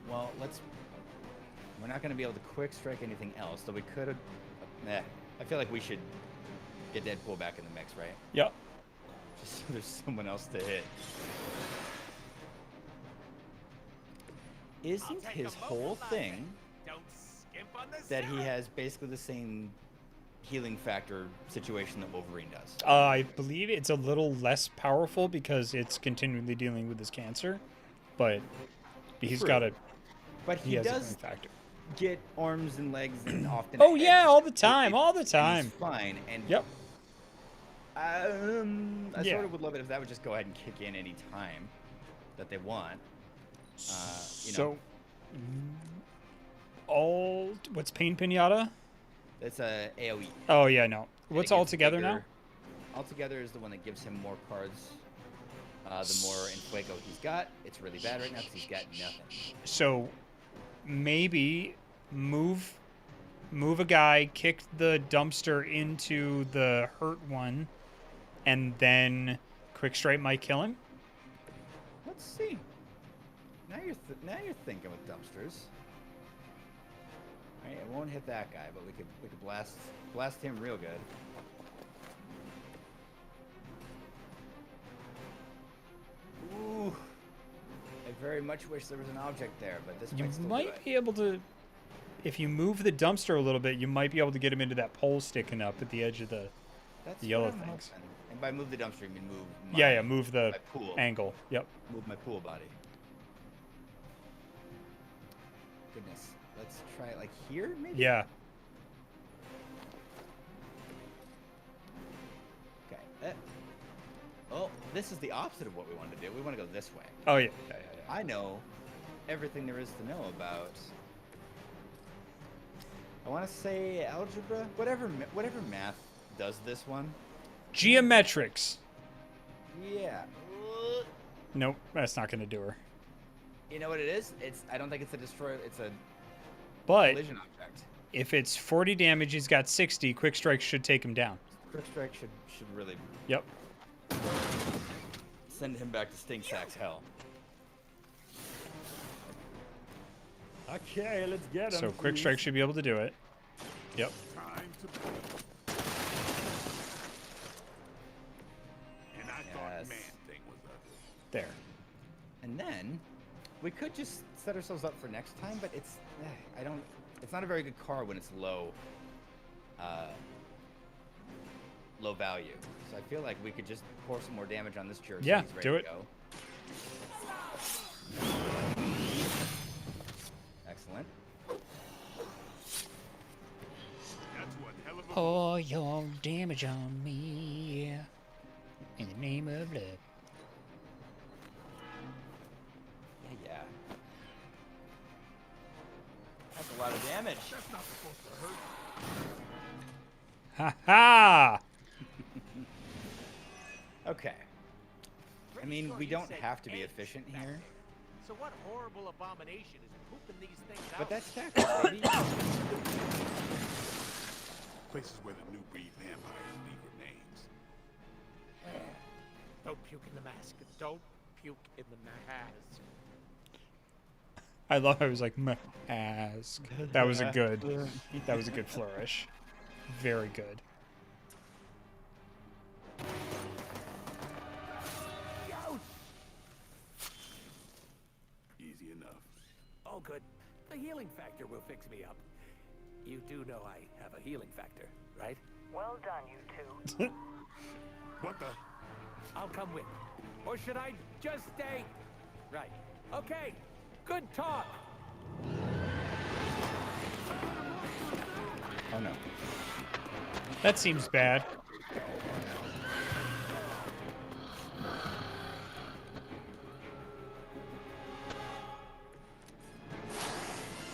Well, we're not going to be able to quick strike anything else, so we could have... I feel like we should get Deadpool back in the mix, right? Yep. Just so there's someone else to hit. I'll Isn't take his a whole mobile thing man. Don't skimp on the that he salad. has basically the same healing factor situation that Wolverine does? I believe it's a little less powerful because it's continually dealing with his cancer, but he's True. got a But he he has a does healing factor. get arms and legs and often. Oh a head yeah, just all the completely, time, all the and time. he's fine. And Yep. I Yeah. sort of would love it if that would just go ahead and kick in any time that they want. You know, What's Pain Pinata? it's a AOE. Oh yeah, no. And What's it all gets together now? bigger. All together is the one that gives him more cards. The more in Fuego he's got, it's really bad right now because he's got nothing. So maybe move a guy, kick the dumpster into the hurt one, and then quick strike might kill him. Let's see. Now you're thinking with dumpsters. All right, it won't hit that guy, but we could blast him real good. Ooh. I very much wish there was an object there, but this You might still do might it. be able to, if you move the dumpster a little bit, you might be able to get him into that pole sticking up at the edge of the That's yellow what I'm things. hoping. And by move the dumpster, you mean move my, Yeah, move the my pool. angle. Yep. Move my pool body. Goodness. Let's try it like here, maybe? Yeah. Okay. Oh, this is the opposite of what we wanted to do. We want to go this way. Oh yeah. I know everything there is to know about. I want to say algebra, whatever math does this one. Geometrics. Yeah. Nope, that's not gonna do her. You know what it is? I don't think it's a destroyer. It's a But collision object. if it's 40 damage, he's got 60. Quick strike should take him down. Quick strike should really Yep. send him back to Stink Sack's hell. Okay, let's get him. So quick strike should be able to do it. Yep. Time to play. And I thought Yes. man thing was ugly. There. And then we could just set ourselves up for next time, but it's it's not a very good car when it's low value. So I feel like we could just pour some more damage on this jerk. Yeah, so he's ready do to it. Go. Excellent. That's one hell of a Pour your damage on me in the name of love. Yeah. That's a lot of damage. That's not supposed to hurt. Ha ha! Okay. I Pretty mean, sure we you don't said have to be eggs efficient back here, there. So what horrible abomination is pooping these things out? but that's tactics, baby. Places where the new breed vampires leave remains. Don't puke in the mask. Don't puke in the mask. I love how he was like, mask. That was a good flourish. Very good. Easy enough. Oh, good. The healing factor will fix me up. You do know I have a healing factor, right? Well done, you two. What the? I'll come with. Or should I just stay? Right. Okay. Good talk. Oh no. That seems bad.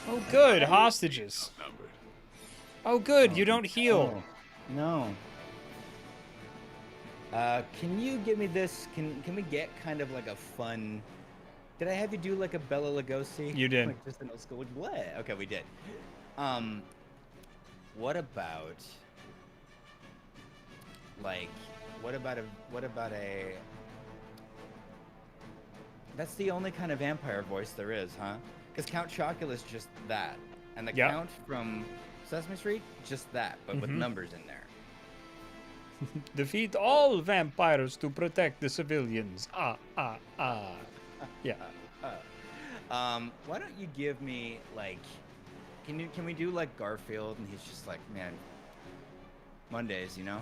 Oh, good. Hostages. Numbered. Oh, good. You don't heal. No. Can you give me this? Can we get kind of like a fun? Did I have you do like a Bela Lugosi? You did. Like just an old school. Like, what? Okay, we did. What about like? What about a? That's the only kind of vampire voice there is, huh? Because Count Chocula's just that, and the Yeah. Count from Sesame Street just that, but with numbers in there. Defeat all vampires to protect the civilians. Yeah. Why don't you give me like, can we do like Garfield and he's just like, man, Mondays, you know?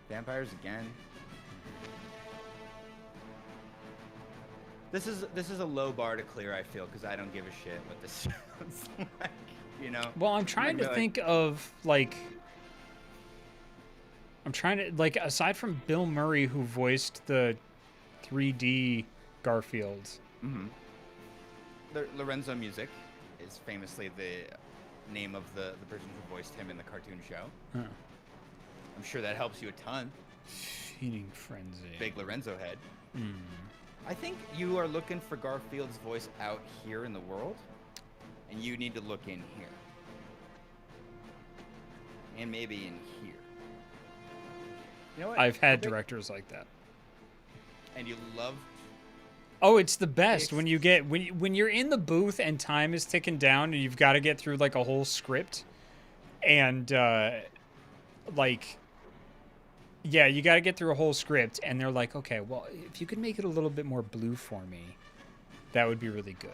Vampires again. This is a low bar to clear, I feel, because I don't give a shit what this sounds like, you know? Well, I'm trying to think of, like... I'm trying to, like, aside from Bill Murray, who voiced the 3D Garfield. Mm-hmm. Lorenzo Music is famously the name of the person who voiced him in the cartoon show. Huh. I'm sure that helps you a ton. Feeding Frenzy. Big Lorenzo head. Mm. I think you are looking for Garfield's voice out here in the world, and you need to look in here. And maybe in here. You know what? I've had directors like that. And you love... Oh, it's the best when you get when you're in the booth and time is ticking down and you've got to get through like a whole script, and like, yeah, you got to get through a whole script, and they're like, okay, well, if you could make it a little bit more blue for me, that would be really good.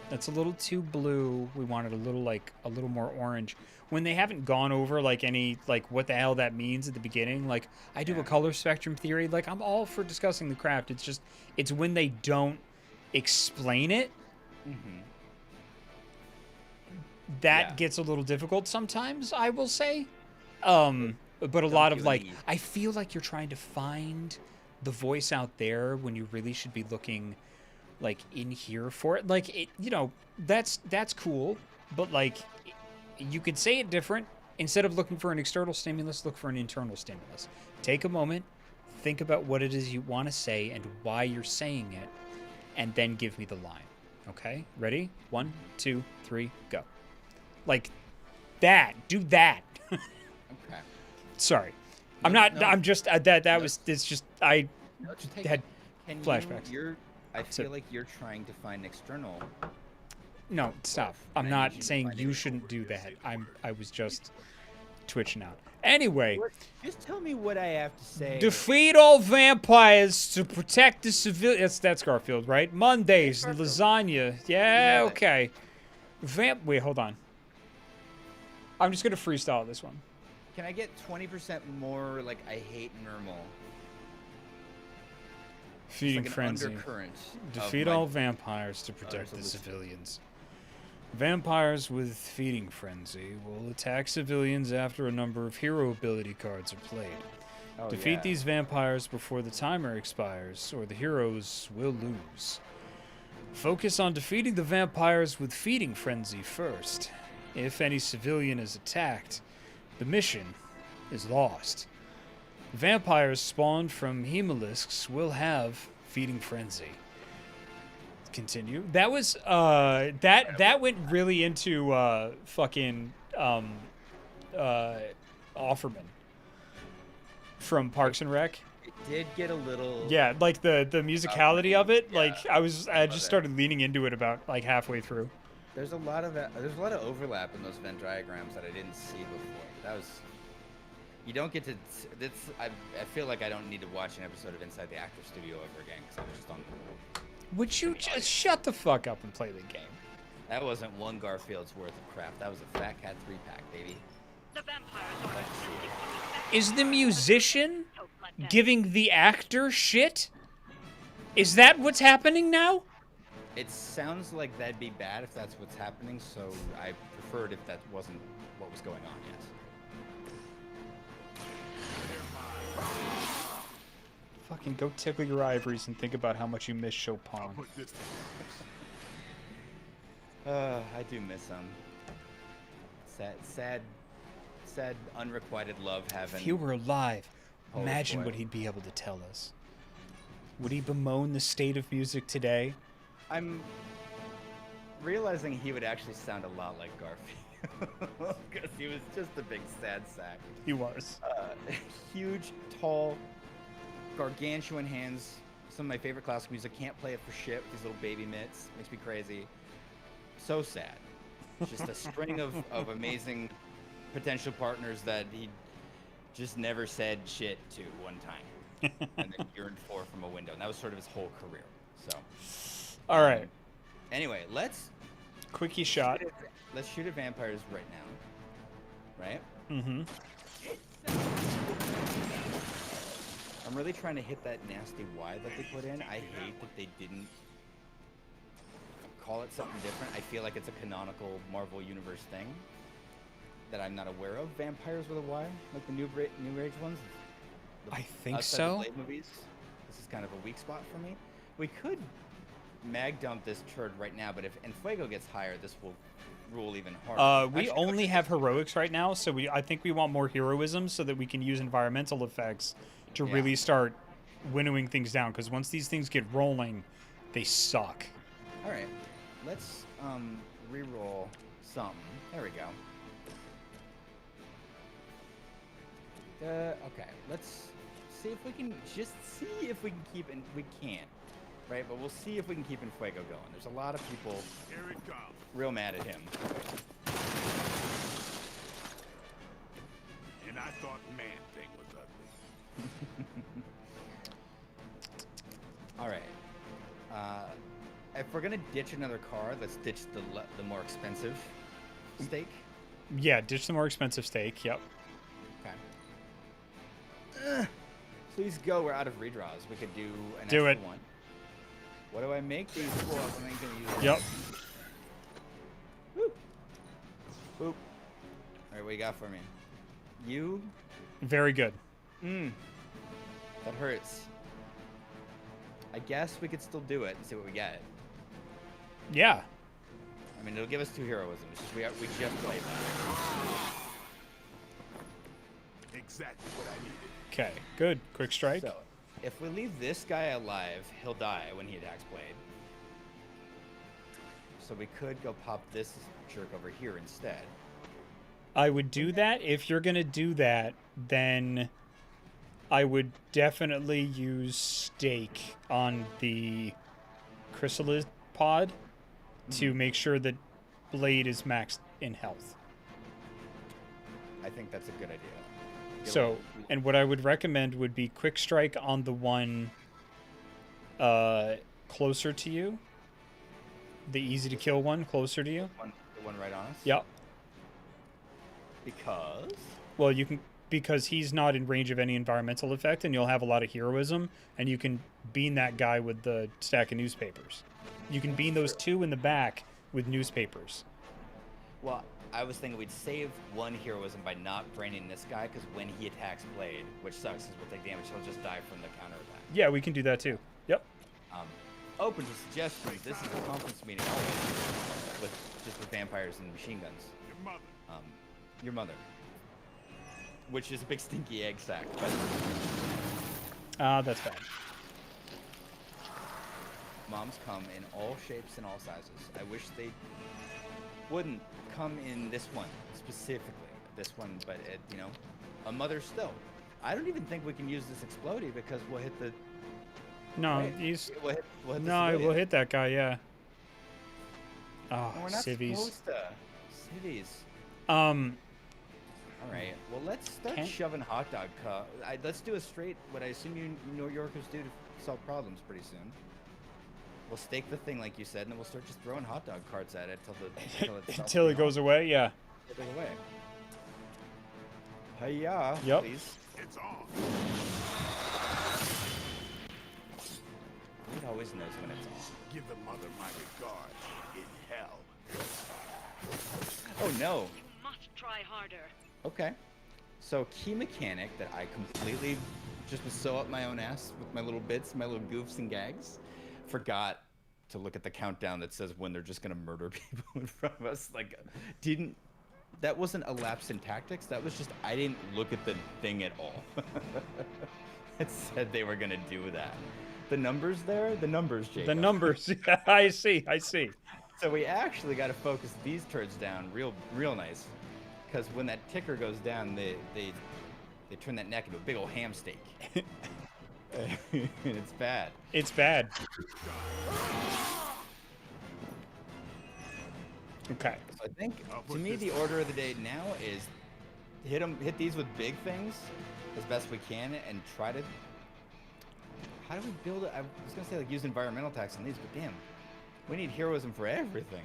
That's a little too blue. We wanted a little more orange. When they haven't gone over like any like what the hell that means at the beginning, like I do a color spectrum theory, like I'm all for discussing the craft. It's just it's when they don't explain it that gets a little difficult sometimes, I will say. But a lot of like I feel like you're trying to find the voice out there when you really should be looking like in here for it. Like it, you know, that's cool, but like you could say it different. Instead of looking for an external stimulus, look for an internal stimulus. Take a moment, think about what it is you want to say and why you're saying it, and then give me the line. Okay? Ready? 1, 2, 3, go. Like that. Do that. Okay. Sorry. I'm not. No. I'm just that was. It's just I had flashbacks. I feel like you're trying to find external. No, stop. I'm not saying you shouldn't do that. I was just twitching out. Anyway. Just tell me what I have to say. Defeat all vampires to protect the civilians. That's Garfield, right? Mondays, lasagna. Yeah, okay. Wait, hold on. I'm just going to freestyle this one. Can I get 20% more, like, I hate normal? Feeding like Frenzy. Defeat all vampires to protect the civilians. Vampires with Feeding Frenzy will attack civilians after a number of hero ability cards are played. Defeat these vampires before the timer expires, or the heroes will lose. Focus on defeating the vampires with Feeding Frenzy first. If any civilian is attacked, the mission is lost. Vampires spawned from hemolisks will have Feeding Frenzy. Continue. That was that went really into fucking Offerman from Parks and Rec. It did get a little. Yeah, like the musicality of it. Yeah, like I just started leaning into it about like halfway through. There's a lot of overlap in those Venn diagrams that I didn't see before. That was. You don't get to. I feel like I don't need to watch an episode of Inside the Actor Studio ever again because I was just on. Would you just shut the fuck up and play the game? That wasn't one Garfield's worth of crap. That was a Fat Cat 3-pack, baby. Is the musician giving the actor shit? Is that what's happening now? It sounds like that'd be bad if that's what's happening, so I preferred if that wasn't what was going on, yes. Fucking go tickle your ivories and think about how much you miss Chopin. I do miss him. Sad, unrequited love having. If he were alive, imagine what he'd be able to tell us. Would he bemoan the state of music today? I'm realizing he would actually sound a lot like Garfield. Because he was just a big sad sack. He was. Huge, tall, gargantuan hands. Some of my favorite classical music. Can't play it for shit with these little baby mitts. Makes me crazy. So sad. Just a string of amazing potential partners that he just never said shit to one time. And then yearned for from a window. And that was sort of his whole career. So. All right. Anyway, let's. Quickie shot. Let's shoot at vampires right now. Right? Mm-hmm. I'm really trying to hit that nasty Y that they put in. I hate that they didn't call it something different. I feel like it's a canonical Marvel Universe thing that I'm not aware of. Vampires with a Y, like the new age ones. I think Outside so. The Blade movies. This is kind of a weak spot for me. We could mag dump this turd right now, but if Fuego gets higher, this will rule even harder. We Actually, only have heroics right now, so I think we want more heroism so that we can use environmental effects to Yeah. really start winnowing things down. Because once these things get rolling, they suck. All right, let's re-roll something. There we go. Okay, let's see if we can keep in. We can't, right? But we'll see if we can keep Fuego going. There's a lot of people Here it comes. real mad at him. And I thought Man Thing was ugly. All right. If we're gonna ditch another car, let's ditch the more expensive stake. Yeah, ditch the more expensive steak. Yep. Okay. Please go. We're out of redraws. We could do an Do extra it. one. What do I make these for? I'm not gonna use it. Yep. Woo. Boop. All right, what you got for me? You? Very good. That hurts. I guess we could still do it and see what we get. Yeah. I mean, it'll give us 2 heroisms. We just played that. Exactly what I needed. Okay. Good. Quick strike. So, if we leave this guy alive, he'll die when he attacks Blade. So we could go pop this jerk over here instead. I would do that. If you're gonna do that, then I would definitely use stake on the chrysalis pod to make sure that Blade is maxed in health. I think that's a good idea. So, and what I would recommend would be quick strike on the one closer to you. The easy to kill one closer to you. The one right on us? Yep. Because? Well, you can, because he's not in range of any environmental effect, and you'll have a lot of heroism, and you can bean that guy with the stack of newspapers. You can bean those 2 in the back with newspapers. Well, I was thinking we'd save 1 heroism by not braining this guy, because when he attacks Blade, which sucks since we'll take damage, he'll just die from the counterattack. Yeah, we can do that too. Yep. Open to suggestions. This is a conference meeting always with vampires and machine guns. Your mother. Your mother. Which is a big stinky egg sack. But That's bad. moms come in all shapes and all sizes. I wish they wouldn't come in this one specifically. This one, but a mother still. I don't even think we can use this explodey because we'll hit the. No, Right. he's. We'll hit the No, civilian. we'll hit that guy. Yeah. Oh, No, we're not civvies. supposed to. Civvies. All right. Well, let's start Can't- shoving hot dog. Let's do a straight. What I assume you New Yorkers do to solve problems pretty soon. We'll stake the thing like you said, and then we'll start just throwing hot dog carts at it Until it goes away. Yeah. Get it away. Hiya. Yep. Please. It's on. It always knows when it's on. Give the mother my regard in hell. Oh no. You must try harder. Okay. So key mechanic that I completely just was so up my own ass with my little bits, my little goofs and gags. Forgot to look at the countdown that says when they're just gonna murder people in front of us. Like, that wasn't a lapse in tactics. That was just I didn't look at the thing at all. It said they were gonna do that. The numbers there, the numbers, Jacob. The numbers. Yeah, I see. So we actually got to focus these turds down real nice, because when that ticker goes down, they turn that neck into a big old ham steak. And it's bad. It's bad. Okay. So I think to me the order of the day now is hit these with big things as best we can and try to. How do we build it? I was gonna say like use environmental tax on these, but damn, we need heroism for everything.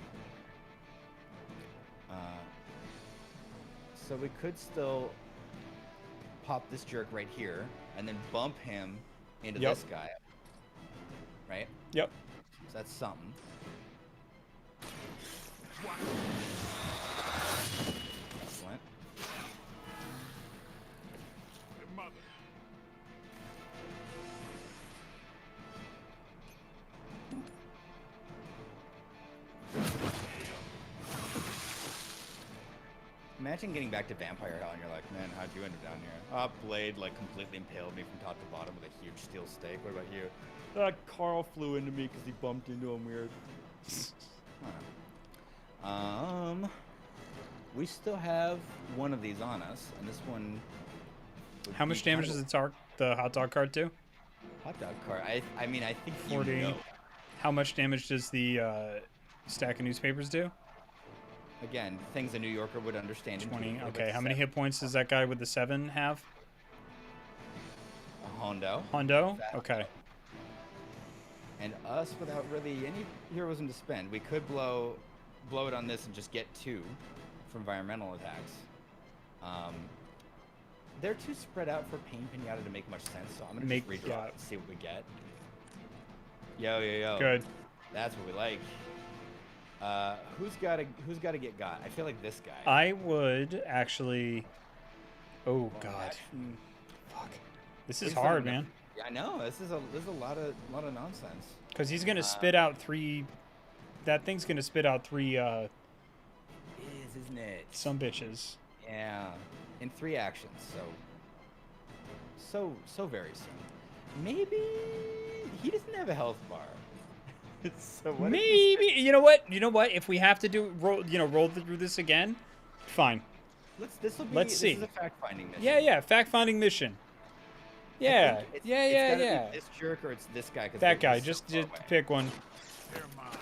So we could still pop this jerk right here and then bump him into Yep. this guy, right? Yep. So that's something. Excellent. Mother. Imagine getting back to Vampire Hell and you're like, man, how'd you end up down here? Blade like completely impaled me from top to bottom with a huge steel stake. What about you? Carl flew into me because he bumped into him weird. We still have one of these on us, and this one. How much damage does the hot dog cart do? Hot dog cart. I mean, I think 40. you know. How much damage does the stack of newspapers do? Again, things a New Yorker would understand. 20. Okay, how many hit points does that guy with the 7 have? A Hondo. Hondo? Okay. And us without really any heroism to spend. We could blow it on this and just get 2 for environmental attacks. They're too spread out for Pain Pinata to make much sense, so I'm gonna just redraw it and see what we get. Yo. Good. That's what we like. Who's gotta get got? I feel like this guy. I would actually. Oh God. Fuck. This is hard, man. Yeah, I know. This is a lot of nonsense. Because he's gonna spit out 3. That thing's gonna spit out 3. Isn't it? Some bitches. Yeah, in 3 actions. So very soon. Maybe he doesn't have a health bar. So what Maybe you know what? You know what? If we have to roll through this again, fine. This will be. Let's see. This is a fact-finding mission. Yeah. Fact-finding mission. Yeah. It's gotta Yeah. be this jerk or it's this guy. That guy. Just pick one. They're mine.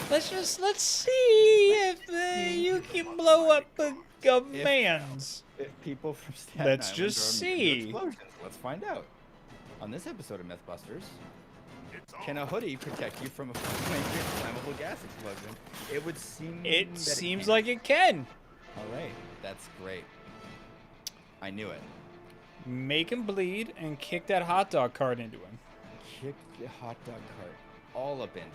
Let's see if you can blow up a man's. If people from Staten Let's Island just are into see. explosions. Let's find out. On this episode of Mythbusters, It's can a hoodie protect you from a flammable gas explosion? It would seem. It that seems can. like it can. All right, that's great. I knew it. Make him bleed and kick that hot dog cart into him. Kick the hot dog cart all up into him.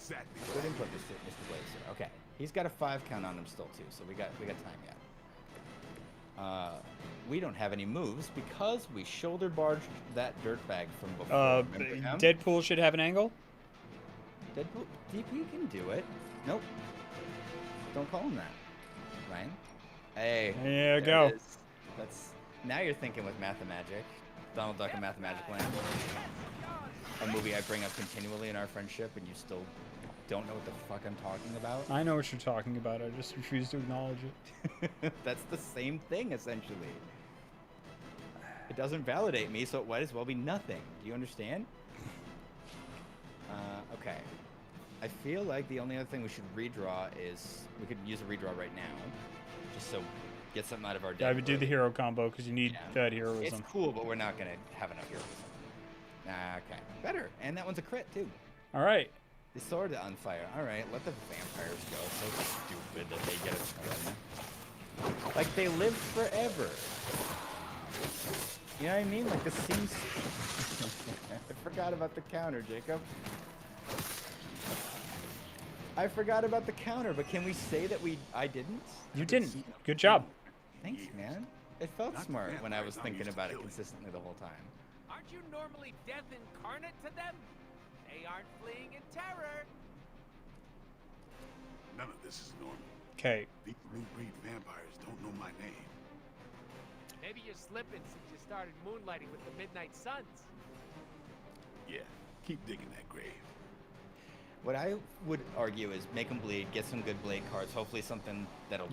exactly Good input, Mr. Blazer. Okay, he's got a 5 count on him still too, so we got time yet. We don't have any moves because we shoulder barged that dirtbag from before. Remember him? Deadpool should have an angle. Deadpool, DP can do it. Nope. Don't call him that, Ryan. Hey. There you it go. is. That's now you're thinking with Math and Magic. Donald Duck and Math and Magic Land. A movie I bring up continually in our friendship, and you still don't know what the fuck I'm talking about. I know what you're talking about. I just refuse to acknowledge it. That's the same thing, essentially. It doesn't validate me, so it might as well be nothing. Do you understand? Okay. I feel like the only other thing we should redraw is... We could use a redraw right now. Just so... Get something out of our deck. Yeah, I would do the early. hero combo because you need that heroism. It's cool, but we're not going to have enough heroism. Okay. Better. And that one's a crit, too. All right. The sword on fire. All right, let the vampires go. So stupid that they get a twin. Like they live forever. You know what I mean? Like this seems. I forgot about the counter, Jacob. I forgot about the counter, but can we say that I didn't? You didn't. Good job. Thanks, man. It felt smart when I was thinking about it consistently the whole time. Aren't you normally death incarnate to them? They aren't fleeing in terror. None of this is normal. Okay. These new breed vampires don't know my name. Maybe you're slipping since you started moonlighting with the Midnight Suns. Yeah, keep digging that grave. What I would argue is make them bleed, get some good blade cards, hopefully something that'll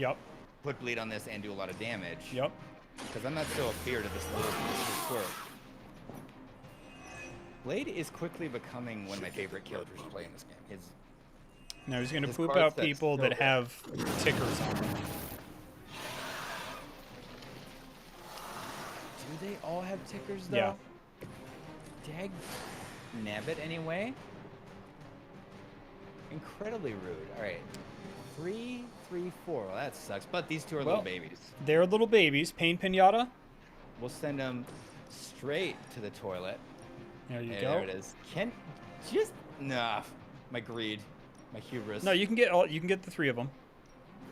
put bleed on this and do a lot of damage. Yep. Because I'm not so afeared of this little squirt. Blade is quickly becoming one of my favorite characters to play in this game. Now he's going to his poop card out set's people so that good. have tickers on them. Do they all have tickers though? Yeah. Dag nabbit anyway. Incredibly rude. All right. 3, 3, 4. Well, that sucks. But these two are little babies. They're little babies. Pain Pinata. We'll send them straight to the toilet. There you Hey, go. there it is. Can just nah. My greed, my hubris. No, you can get all. You can get the 3 of them.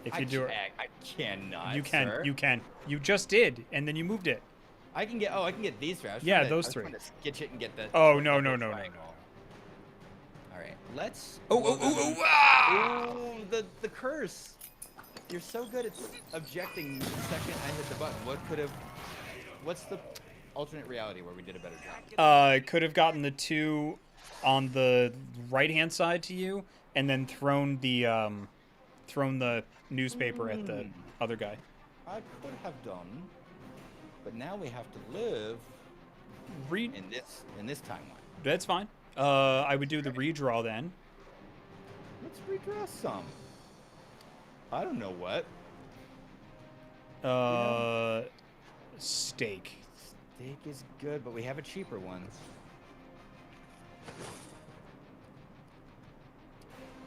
If you do it, I cannot. you can. Sir. You can. You just did, and then you moved it. I can get. Oh, I can get these 3. I was Yeah, trying to, those I was 3. trying to sketch it and get the. Oh no the no no no no. triangle. All right, let's. Oh. Ah! Ooh, the curse. You're so good at objecting the second I hit the button. What could have? What's the alternate reality where we did a better job? Could have gotten the 2 on the right-hand side to you, and then thrown the newspaper at the other guy. I could have done, but now we have to live Read. in this timeline. That's fine. I would do the redraw then. Let's redraw some. I don't know what. Steak. Steak is good, but we have a cheaper one.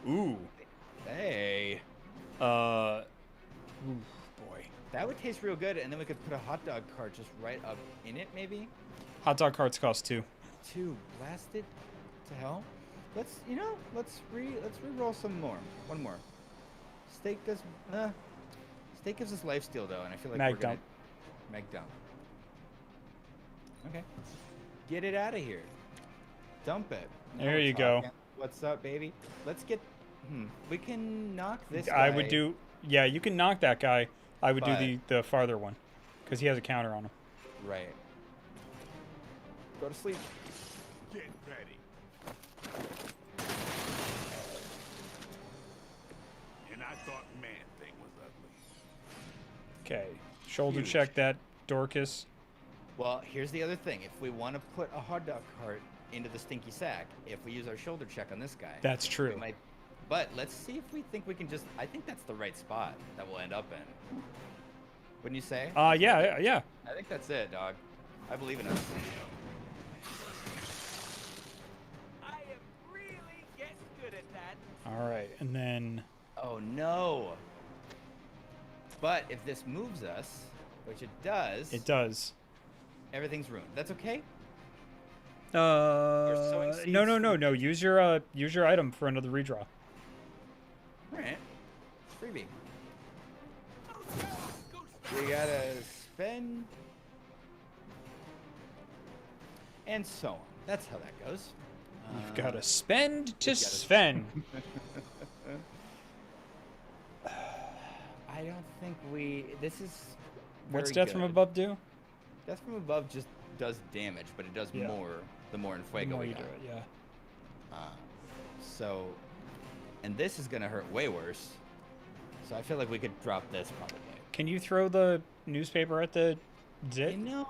Ooh. Hey. Ooh, boy. That would taste real good, and then we could put a hot dog cart just right up in it, maybe? Hot dog carts cost 2. 2. Blast it to hell. Let's re-roll some more. One more. Steak does, steak gives us lifesteal, though, and I feel like Mag we're gonna... dump. Mag dump. Okay. Get it out of here. Dump it. Now There we're you go. talking. What's up, baby? Let's get... We can knock this I guy. would do... Yeah, you can knock that guy. I would But- do the farther one. Because he has a counter on him. Right. Go to sleep. Get ready. And I thought Man-Thing was ugly. Okay. Shoulder Huge. check that, Dorcas. Well, here's the other thing. If we want to put a hot dog cart into the stinky sack, if we use our shoulder check on this guy, That's we true. might. But let's see if we think we can just. I think that's the right spot that we'll end up in. Wouldn't you say? Yeah. I think that's it, dog. I believe in us. I am really getting good at that. All right, and then... Oh no. But if this moves us, which it does, It does. everything's ruined. That's okay. No. seeds. Use your item for another redraw. All right. Freebie. We gotta spend. And so on. That's how that goes. You've got to spend to gotta- spend. I don't think we. This is. What's very Death from good. Above do? Death from Above just does damage, but it does Yeah. more the more in The Fuego more we you do got. it, yeah. So, and this is gonna hurt way worse. So I feel like we could drop this probably. Can you throw the newspaper at the zit? You know,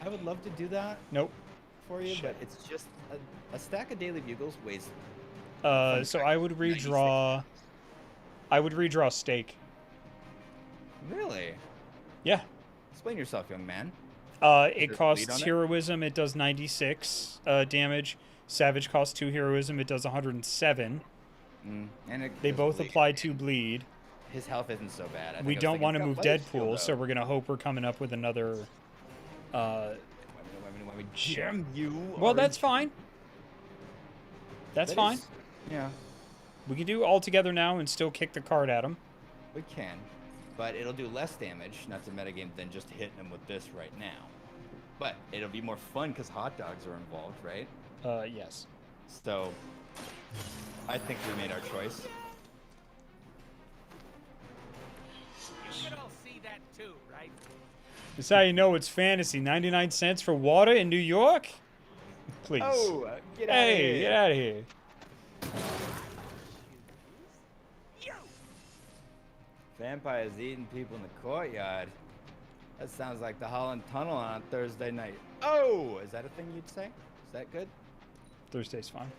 I would love to do that Nope. for you, Shit. but it's just a stack of Daily Bugles weighs. So I would 96. redraw. I would redraw steak. Really? Yeah. Explain yourself, young man. It there bleed on costs it? heroism. It does 96 damage. Savage costs 2 heroism. It does 107. And it They does both bleed. apply 2 bleed. His health isn't so bad. I We think I was don't thinking want to he's move got life steal, Deadpool, so though. we're gonna hope we're coming up with another. Why we Shit. jam you? Well, that's orange. fine. That's That fine. is- yeah, We can do all together now and still kick the card at him. we can, but it'll do less damage, not to metagame, than just hitting him with this right now. But it'll be more fun because hot dogs are involved, right? Yes. So, I think we made our choice. You can all see that too, right? That's how you know it's fantasy. 99 cents for water in New York? Please. Oh, get out of Hey, here! get out of here. You! Vampires eating people in the courtyard. That sounds like the Holland Tunnel on a Thursday night. Oh, is that a thing you'd say? Is that good? Thursday's fine.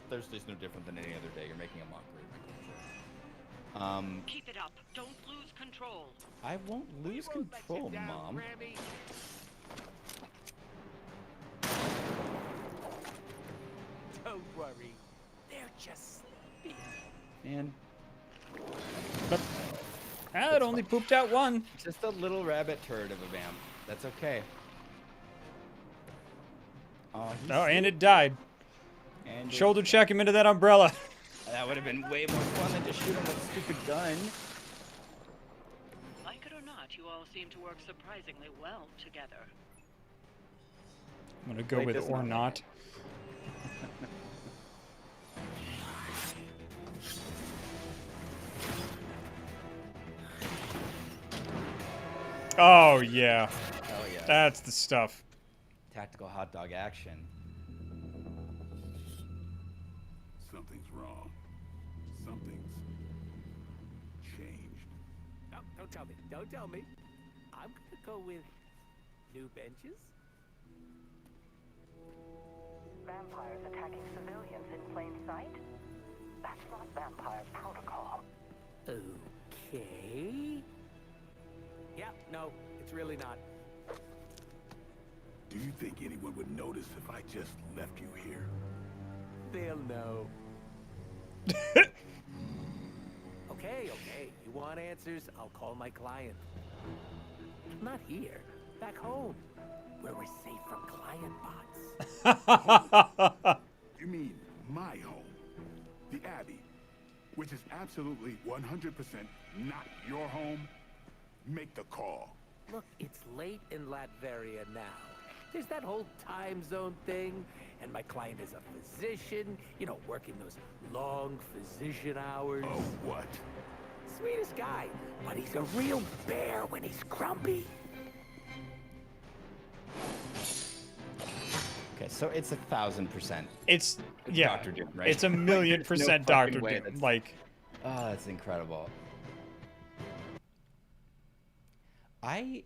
Thursday's no different than any other day. You're making a mockery of my culture. Keep it up. Don't lose control. I won't lose Won't let you control, down, Mom. Grammy. Don't worry. They're just sleeping. And It only pooped out one. just a little rabbit turd of a vamp. That's okay. Oh, Oh, and it died. And Shoulder check him into that umbrella. that would have been way more fun than just shoot him with a stupid gun. Like it or not, you all seem to work surprisingly well together. I'm gonna go Wait, with this or one. not. Oh yeah, Hell yeah. that's the stuff. Tactical hot dog action. Something's wrong. Something's changed. No, don't tell me. Don't tell me. I'm gonna go with new benches. Vampires attacking civilians in plain sight? That's not vampire protocol. Okay. Yeah, no, it's really not. Do you think anyone would notice if I just left you here? They'll know. Okay. You want answers? I'll call my client. Not here. Back home, where we're safe from client bots. You mean my home, the Abbey, which is absolutely 100% not your home? Make the call. Look, it's late in Latveria now. There's that whole time zone thing, and my client is a physician, you know, working those long physician hours. Oh, what? Sweetest guy, but he's a real bear when he's grumpy. Okay, so it's 1,000%. It's yeah, Dr. Doom, right? it's a million There's no percent fucking Doctor way Doom. that's- Like, Oh, that's incredible. I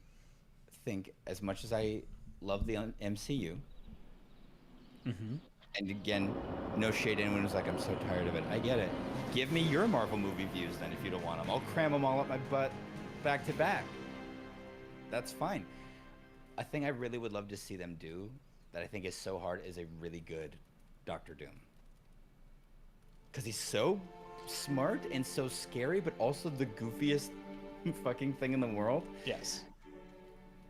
think as much as I love the MCU, and again, no shade to anyone who's like, I'm so tired of it. I get it. Give me your Marvel movie views then if you don't want them. I'll cram them all up my butt back to back. That's fine. A thing I really would love to see them do that I think is so hard is a really good Doctor Doom. Because he's so smart and so scary, but also the goofiest fucking thing in the world. yes.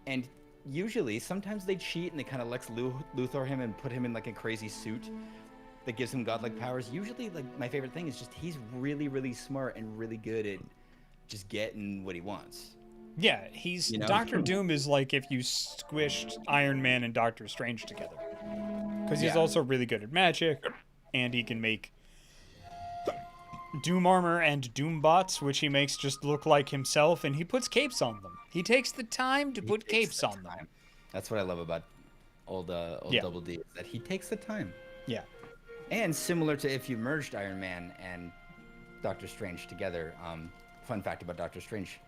And usually, sometimes they cheat and they kind of Lex Luthor him and put him in like a crazy suit that gives him godlike powers. Usually, like my favorite thing is just he's really, really smart and really good at just getting what he wants. Yeah, he's You know? Doctor Doom is like if you squished Iron Man and Doctor Strange together. Because he's Yeah. also really good at magic, and he can make Doom armor and Doom bots, which he makes just look like himself, and he puts capes on them. He takes the time to put Takes capes the on them. time. That's what I love about old Yeah. Double D, is that he takes the time. Yeah. And similar to if you merged Iron Man and Doctor Strange together, fun fact about Doctor Strange,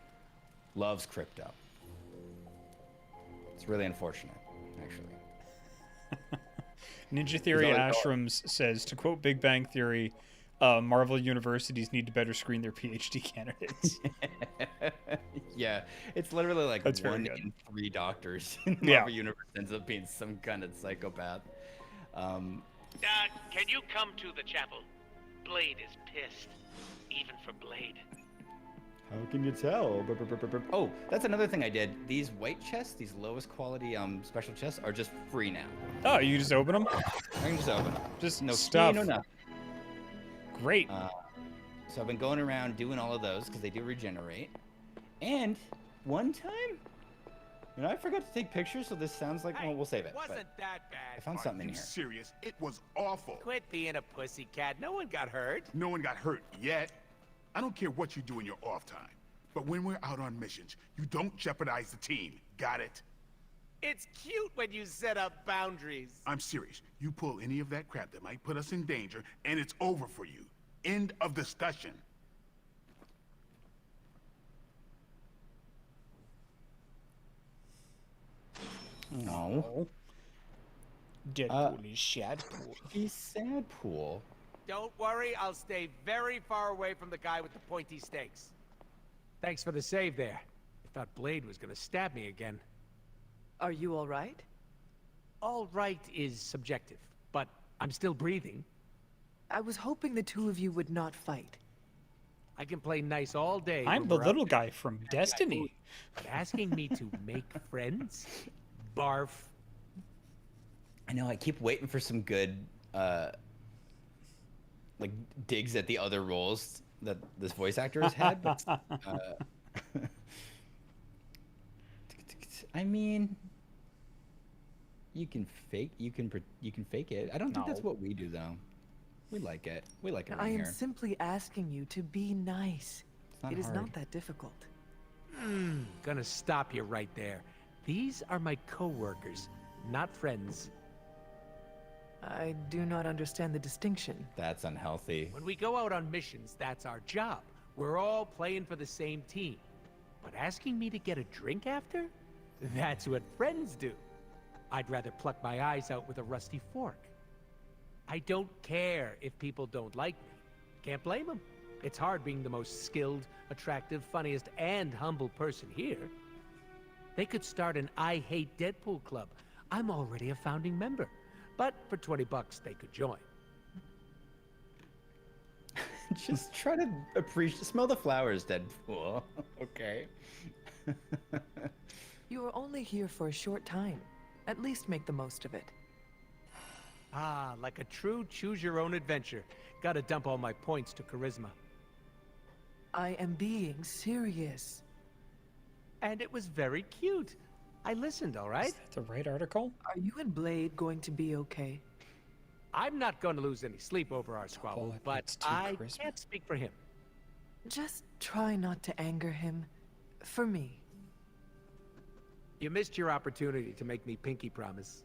loves crypto. It's really unfortunate, actually. Ninja Theory always Ashrams says, to quote Big Bang Theory, Marvel universities need to better screen their PhD candidates. Yeah, it's literally like That's very 1 good. in 3 doctors in the Yeah. Marvel universe ends up being some kind of psychopath. Can you come to the chapel? Blade is pissed. Even for Blade. How can you tell? Oh, that's another thing I did. These white chests, these lowest quality special chests, are just free now. Oh, you just open them? I can just open them. Just No stuff. key, no nothing. Great. So I've been going around doing all of those because they do regenerate. And one time, I forgot to take pictures, so this sounds like, well, we'll save it. Wasn't but that I bad. found Are something in you here. serious? It was awful. Quit being a pussycat. No one got hurt. No one got hurt yet. I don't care what you do in your off time. But when we're out on missions, you don't jeopardize the team. Got it? It's cute when you set up boundaries. I'm serious. You pull any of that crap that might put us in danger, and it's over for you. End of discussion. No. Deadpool is Shadpool. He's sad pool. Don't worry, I'll stay very far away from the guy with the pointy stakes. Thanks for the save there. I thought Blade was gonna stab me again. Are you all right? All right is subjective, but I'm still breathing. I was hoping the two of you would not fight. I can play nice all day. I'm when the we're out little there. guy from Destiny. But asking me to make friends? Barf. I know. I keep waiting for some good, like digs at the other roles that this voice actor has had. But, I mean, you can fake it. I don't think that's No. what we do though. We like it. We like it I am here. simply asking you to be nice. not It is hard. not that difficult. Gonna stop you right there. These are my co-workers, not friends. I do not understand the distinction. That's unhealthy. When we go out on missions, that's our job. We're all playing for the same team. But asking me to get a drink after? That's what friends do. I'd rather pluck my eyes out with a rusty fork. I don't care if people don't like me. Can't blame them. It's hard being the most skilled, attractive, funniest, and humble person here. They could start an I Hate Deadpool club. I'm already a founding member. But for $20, they could join. Just try to smell the flowers, Deadpool. Okay. You are only here for a short time. At least make the most of it. Ah, like a true choose-your-own-adventure. Gotta dump all my points to charisma. I am being serious. And it was very cute. I listened, all right? Is that the right article? Are you and Blade going to be okay? I'm not going to lose any sleep over our squabble, Bullet but points to I charisma. can't speak for him. Just try not to anger him. For me. You missed your opportunity to make me pinky promise.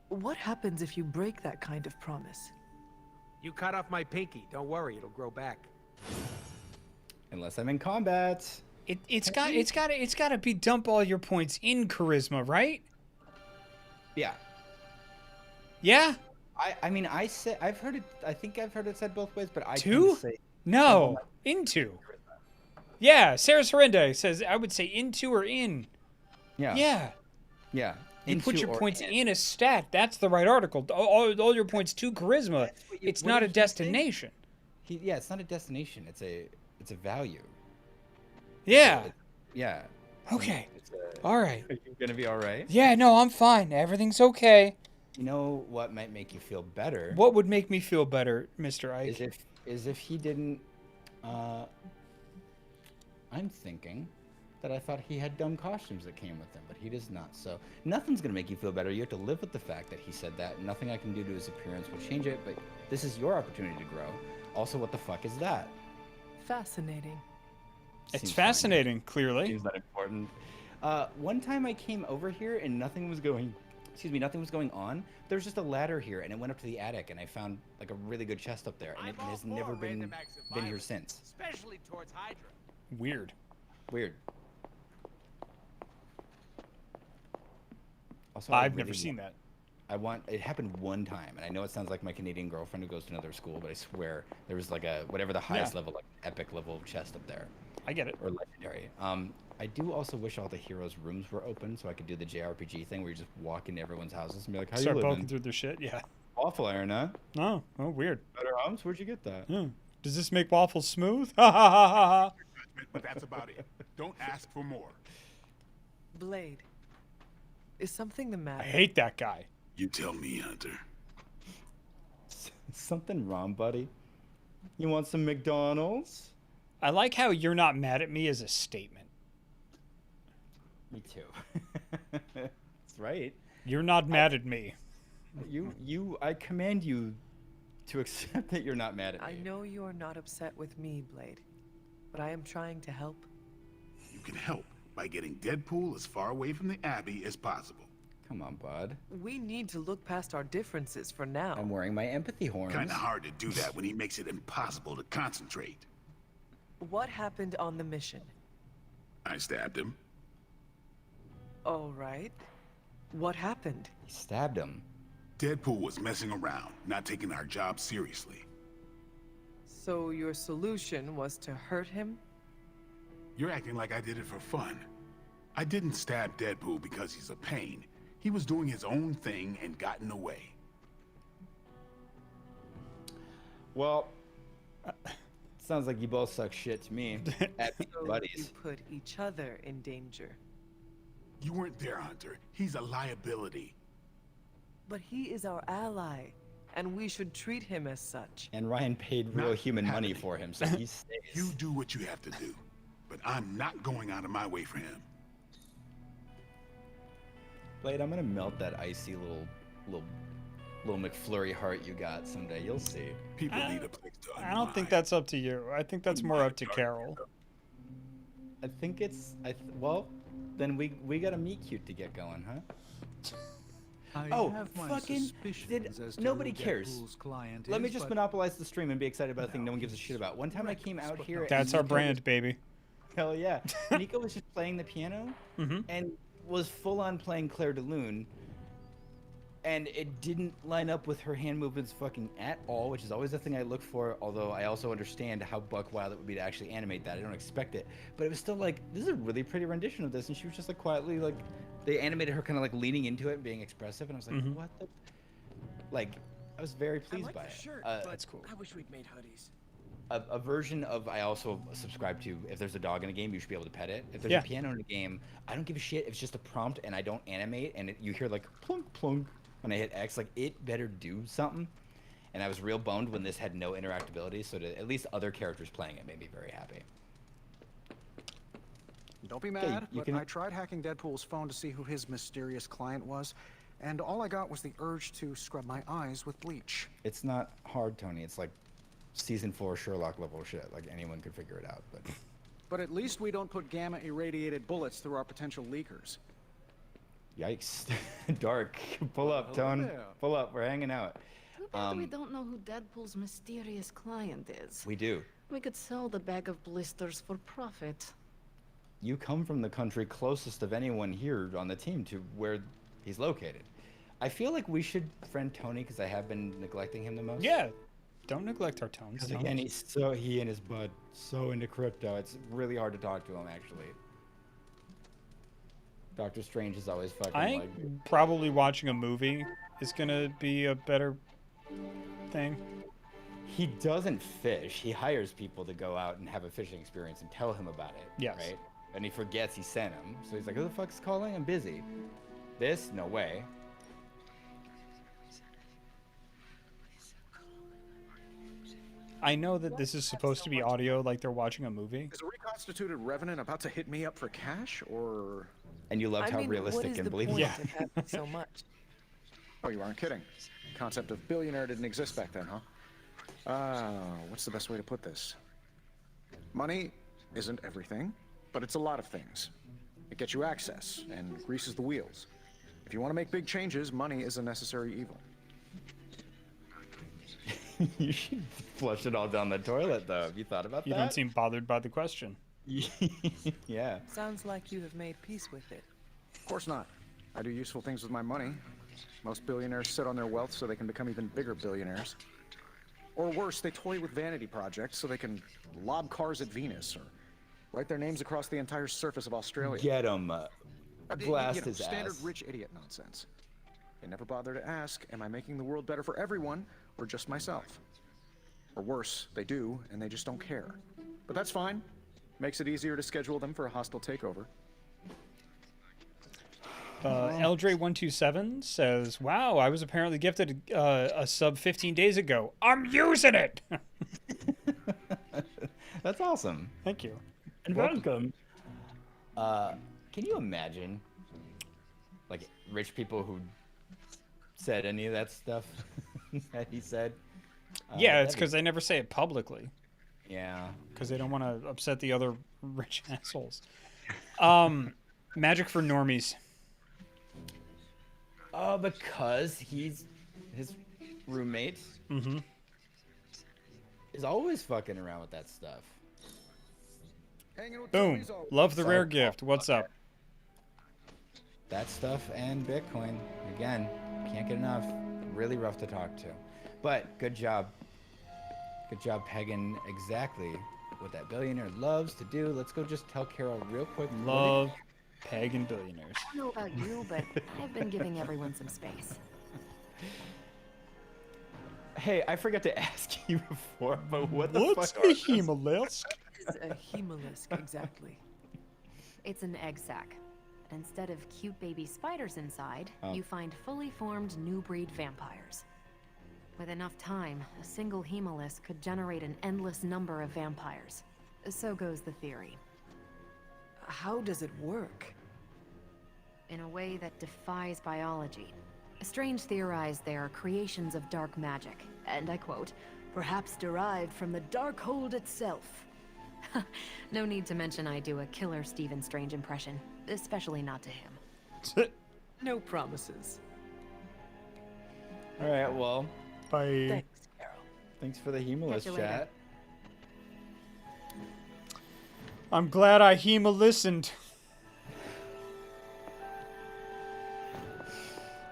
What happens if you break that kind of promise? You cut off my pinky. Don't worry, it'll grow back. Unless I'm in combat. It's got to be dump all your points in charisma, right? Yeah. Yeah? I mean, I've heard it. I think I've heard it said both ways, but I Two? can say No, into. Yeah, Sarah Sorenda says I would say into or in. yeah. Yeah. Yeah. You put Into your or points in. in a stat. That's the right article. All your points to charisma. what you- It's what not did a he say? destination. Yeah, it's not a destination. It's a value. Yeah. Yeah. Okay. It's a, All right. are you gonna be all right? Yeah, no, I'm fine. Everything's okay. You know what might make you feel better? What would make me feel better, Mr. Ike? Is if he didn't. I'm thinking that I thought he had dumb costumes that came with him, but he does not. So nothing's gonna make you feel better. You have to live with the fact that he said that. Nothing I can do to his appearance will change it. But this is your opportunity to grow. Also, what the fuck is that? Fascinating. It's Seems fine. fascinating, clearly. Seems that important. One time I came over here and nothing was going on. There was just a ladder here, and it went up to the attic, and I found like a really good chest up there, and it I'm all has for never been random acts of here violence, since. especially towards Hydra. Weird. Weird. Also, I've never seen that. It happened one time, and I know it sounds like my Canadian girlfriend who goes to another school, but I swear there was like whatever the highest level, like epic level of chest up there, I get it. or legendary. I do also wish all the heroes' rooms were open so I could do the JRPG thing where you just walk into everyone's houses and be like, "How Start you poking living?" through their shit. Yeah. Waffle iron, huh? Oh, weird. Better arms? Where'd you get that? Yeah. Does this make waffles smooth? Ha ha ha ha ha. But that's about it. Don't ask for more. Blade. Is something the I matter? hate that guy. You tell me, Hunter. Something wrong, buddy? You want some McDonald's? I like how you're not mad at me as a statement. Me too. That's right. You're not mad at me. I command you to accept that you're not mad at me. I know you are not upset with me, Blade, but I am trying to help. You can help by getting Deadpool as far away from the Abbey as possible. Come on, bud. We need to look past our differences for now. I'm wearing my empathy horns. Kinda hard to do that when he makes it impossible to concentrate. What happened on the mission? I stabbed him. All right. What happened? He stabbed him. Deadpool was messing around, not taking our job seriously. So your solution was to hurt him? You're acting like I did it for fun. I didn't stab Deadpool because he's a pain. He was doing his own thing and got in the way. Well, sounds like you both suck shit to me. At So you buddies. put each other in danger. You weren't there, Hunter. He's a liability. But he is our ally, and we should treat him as such. And Ryan paid real Not human money happening. for him, so he stays. You do what you have to do, but I'm not going out of my way for him. Blade, I'm gonna melt that icy little McFlurry heart you got someday. You'll see. People need a place to unwind. I don't think that's up to you. I think that's more up to Carol. I think it's. Well, then we got a meet cute to get going, huh? Oh, fucking! Nobody cares. Let me just monopolize the stream and be excited about a thing no one gives a shit about. One time I came out here. That's and our Nico brand, baby. Hell yeah! Nico was just playing the piano and was full on playing Claire de Lune, and it didn't line up with her hand movements fucking at all, which is always the thing I look for. Although I also understand how buck wild it would be to actually animate that. I don't expect it, but it was still like, this is a really pretty rendition of this, and she was just like quietly like. They animated her kind of like leaning into it and being expressive, and I was like, what the? Like, I was very pleased by it. That's cool. I wish we'd made hoodies. A version of I also subscribe to, if there's a dog in a game, you should be able to pet it. If there's Yeah. a piano in a game, I don't give a shit if it's just a prompt and I don't animate and you hear like plunk plunk when I hit X, like it better do something. And I was real bummed when this had no interactability, so to at least other characters playing it made me very happy. Don't be Okay, mad, you but can- I tried hacking Deadpool's phone to see who his mysterious client was, and all I got was the urge to scrub my eyes with bleach. It's not hard, Tony. It's like season 4 Sherlock level shit. Like anyone could figure it out, but But at least we don't put gamma-irradiated bullets through our potential leakers. yikes. Dark. Pull up, Tone. there. Pull up. We're hanging out. Too bad we don't know who Deadpool's mysterious client is. We do. We could sell the bag of blisters for profit. You come from the country closest of anyone here on the team to where he's located. I feel like we should friend Tony because I have been neglecting him the most. Yeah. Don't neglect our tones. Because again, he and his bud so into crypto. It's really hard to talk to him actually. Doctor Strange is always fucking I like. think probably watching a movie is gonna be a better thing. He doesn't fish. He hires people to go out and have a fishing experience and tell him about it. Yes. Right? And he forgets he sent him. So he's like, who the fuck's calling? I'm busy. This? No way. I know that this is supposed to be audio, like they're watching a movie. Is a reconstituted revenant about to hit me up for cash, or... And you loved I how mean, what realistic is and the believable. point of having so much? Oh, you aren't kidding. Concept of billionaire didn't exist back then, huh? What's the best way to put this? Money isn't everything, but it's a lot of things. It gets you access and greases the wheels. If you want to make big changes, money is a necessary evil. You should flush it all down the toilet, though. Have you thought about You that? don't seem bothered by the question. Yeah. Sounds like you have made peace with it. Of course not. I do useful things with my money. Most billionaires sit on their wealth so they can become even bigger billionaires. Or worse, they toy with vanity projects so they can lob cars at Venus or write their names across the entire surface of Australia. Get him. Blast You know, his standard ass. rich idiot nonsense. They never bother to ask, am I making the world better for everyone or just myself? Or worse, they do, and they just don't care. But that's fine. Makes it easier to schedule them for a hostile takeover. Eldre127 says, "Wow, I was apparently gifted a sub 15 days ago. I'm using it." That's awesome. Thank you. And welcome. Can you imagine, like, rich people who said any of that stuff that he said? Yeah, that'd it's be- because they never say it publicly. Yeah. Because they don't want to upset the other rich assholes. Magic for normies. Because his roommate is always fucking around with that stuff. Hanging with Boom. Tony's always- Love the rare gift. What's up? That stuff and Bitcoin. Again, can't get enough. Really rough to talk to. But good job. Good job pegging exactly what that billionaire loves to do. Let's go just tell Carol real quick. Love pagan billionaires. I don't know about you, but I've been giving everyone some space. Hey, I forgot to ask you before, but what the What's fuck a are those? hemolisk? It's a hemolisk, exactly. It's an egg sac. instead of cute baby spiders inside, Oh. you find fully formed new breed vampires. With enough time, a single hemolyst could generate an endless number of vampires. So goes the theory. How does it work? In a way that defies biology. Strange theorized they are creations of dark magic, and I quote, Perhaps derived from the Darkhold itself. no need to mention I do a killer Stephen Strange impression, especially not to him. No promises. All right, well, Bye. Thanks, Carol. thanks for the humorless Catch you later. chat. I'm glad I Hema listened.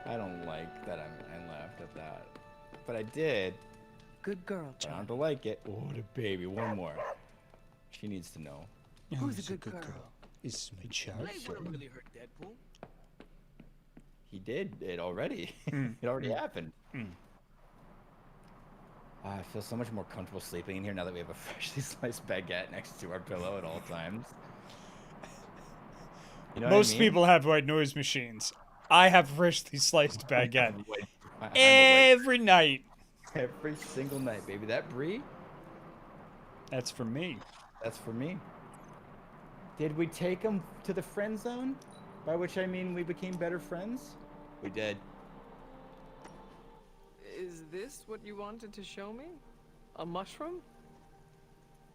I don't like that I laughed at that, but I did. Good girl, I John. don't have to like it. Oh, the baby, one more. She needs to know. Who's a good girl? This is my child. They would have really hurt Deadpool. He did it already. It already happened. I feel so much more comfortable sleeping in here now that we have a freshly sliced baguette next to our pillow at all times. You know what I Most mean? people have white noise machines. I have freshly sliced baguette I'm awake every night. every single night, baby. That brie, That's for me. that's for me. Did we take him to the friend zone? By which I mean we became better friends? We did. Is this what you wanted to show me? A mushroom?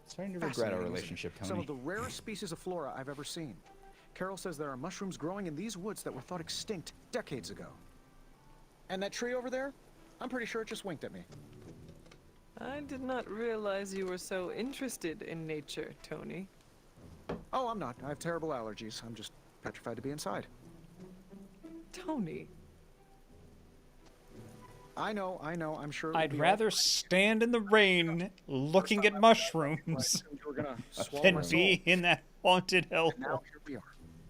Starting to regret our Fascinating, isn't it? relationship, Some Tony. of the rarest species of flora I've ever seen. Carol says there are mushrooms growing in these woods that were thought extinct decades ago. And that tree over there? I'm pretty sure it just winked at me. I did not realize you were so interested in nature, Tony. Oh, I'm not. I have terrible allergies. I'm just petrified to be inside. Tony. I know. I'm sure. it'll I'd be rather all- stand in the rain looking at mushrooms I assumed you were gonna swallow than my soul. be in that haunted hell. And now here we are.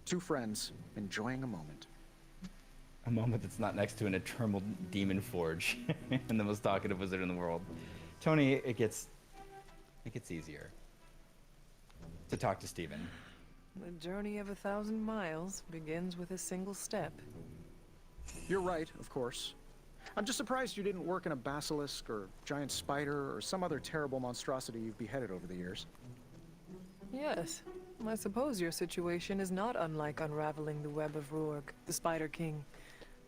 Two friends enjoying a moment. A moment that's not next to an eternal demon forge and the most talkative wizard in the world. Tony, it gets easier to talk to Steven. The journey of 1,000 miles begins with a single step. You're right, of course. I'm just surprised you didn't work in a basilisk or giant spider or some other terrible monstrosity you've beheaded over the years. Yes. I suppose your situation is not unlike unraveling the web of Ruarg, the Spider King.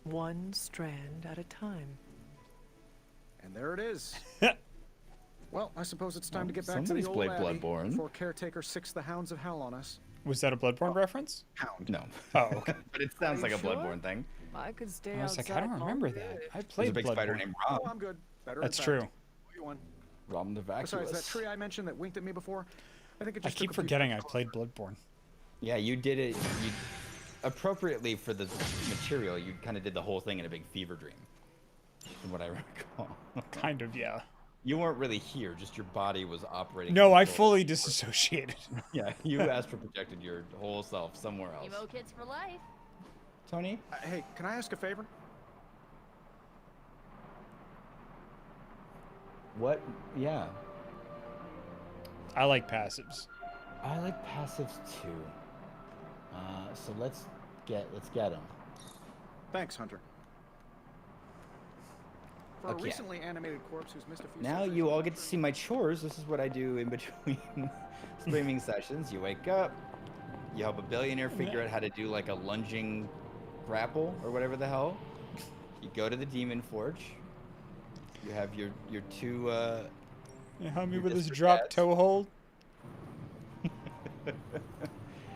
One strand at a time. And there it is. Well, I suppose it's time to get back to Somebody's the old played Abbey Bloodborne. before Caretaker six the hounds of hell on us. Was that a Bloodborne reference? Hound. No. Oh, okay. But it sounds Are like a you sure? Bloodborne thing. I could stay I was like, I outside don't all remember day. that. I There's played a big spider Bloodborne. named Oh, Rob. I'm good. Better That's in true. fact. You won. Rob the Vacuous. Besides, that tree I mentioned that winked at me before, I think it I just keep took a few forgetting I steps played closer. Bloodborne. Yeah, you did it. You appropriately for the material. You kind of did the whole thing in a big fever dream, from what I recall. Kind of, yeah. You weren't really here; just your body was operating. No, I control. fully disassociated. Yeah, you astral projected your whole self somewhere else. Emo kids for life. Tony, Hey, can I ask a favor? what? Yeah, I like passives. I like passives too. So let's get them. Thanks, Hunter. For Okay. a recently animated corpse who's missed a few Now centuries you of all get to see my chores. This is what I do in between streaming sessions. You wake up, you help a billionaire figure out how to do like a lunging grapple or whatever the hell. You go to the Demon Forge. You have your two. You help me Your with this disparate drop dads. toe hold?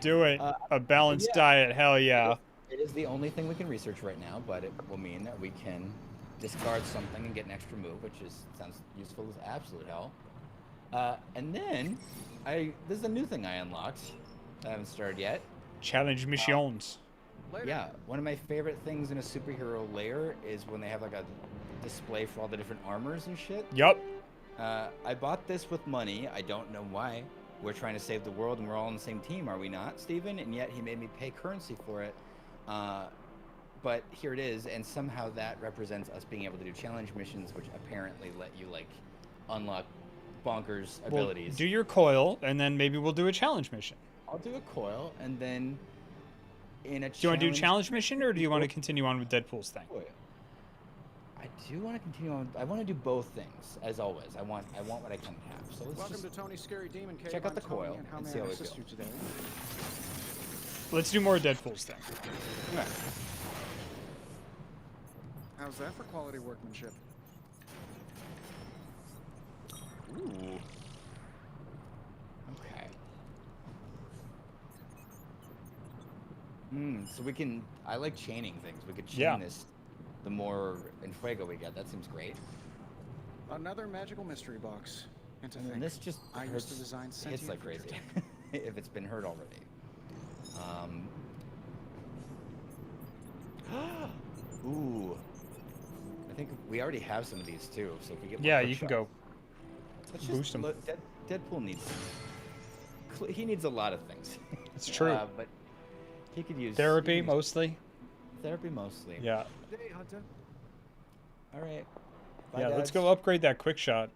Do it. A balanced yeah. diet, hell yeah. It is the only thing we can research right now, but it will mean that we can discard something and get an extra move, which sounds useful as absolute hell. And then this is a new thing I unlocked. I haven't started yet. Challenge missions. Yeah, one of my favorite things in a superhero lair is when they have like a display for all the different armors and shit. Yup. I bought this with money. I don't know why. We're trying to save the world and we're all on the same team, are we not, Steven? And yet he made me pay currency for it. But here it is, and somehow that represents us being able to do challenge missions, which apparently let you like unlock bonkers Well, abilities. do your coil, and then maybe we'll do a challenge mission. I'll do a coil, and then in a Do you want to do a challenge mission, or do you want to continue on with Deadpool's thing? I do want to continue on. I want to do both things, as always. I want what I can have. So let's Welcome just to Tony's Scary Demon Cave. check out I'm the Tony, coil and how and may see I how we assist go. you today? Let's do more Deadpool's thing. Alright. How's that for quality workmanship? Ooh. Okay. So we can. I like chaining things. We could chain this. The more Enfuego we get, that seems great. Another magical mystery box. And to And then think, this just I used to design hits sentient like crazy creatures. if it's been hurt already. Ooh. I think we already have some of these too. So if we get more Yeah, quick you can shots- go Let's boost just them. look. Deadpool needs. He needs a lot of things. It's true. But he could use Therapy, he could use mostly. Therapy mostly. Yeah. Hey, Hunter. All right. Yeah, Bye, let's dads. go upgrade that quick shot,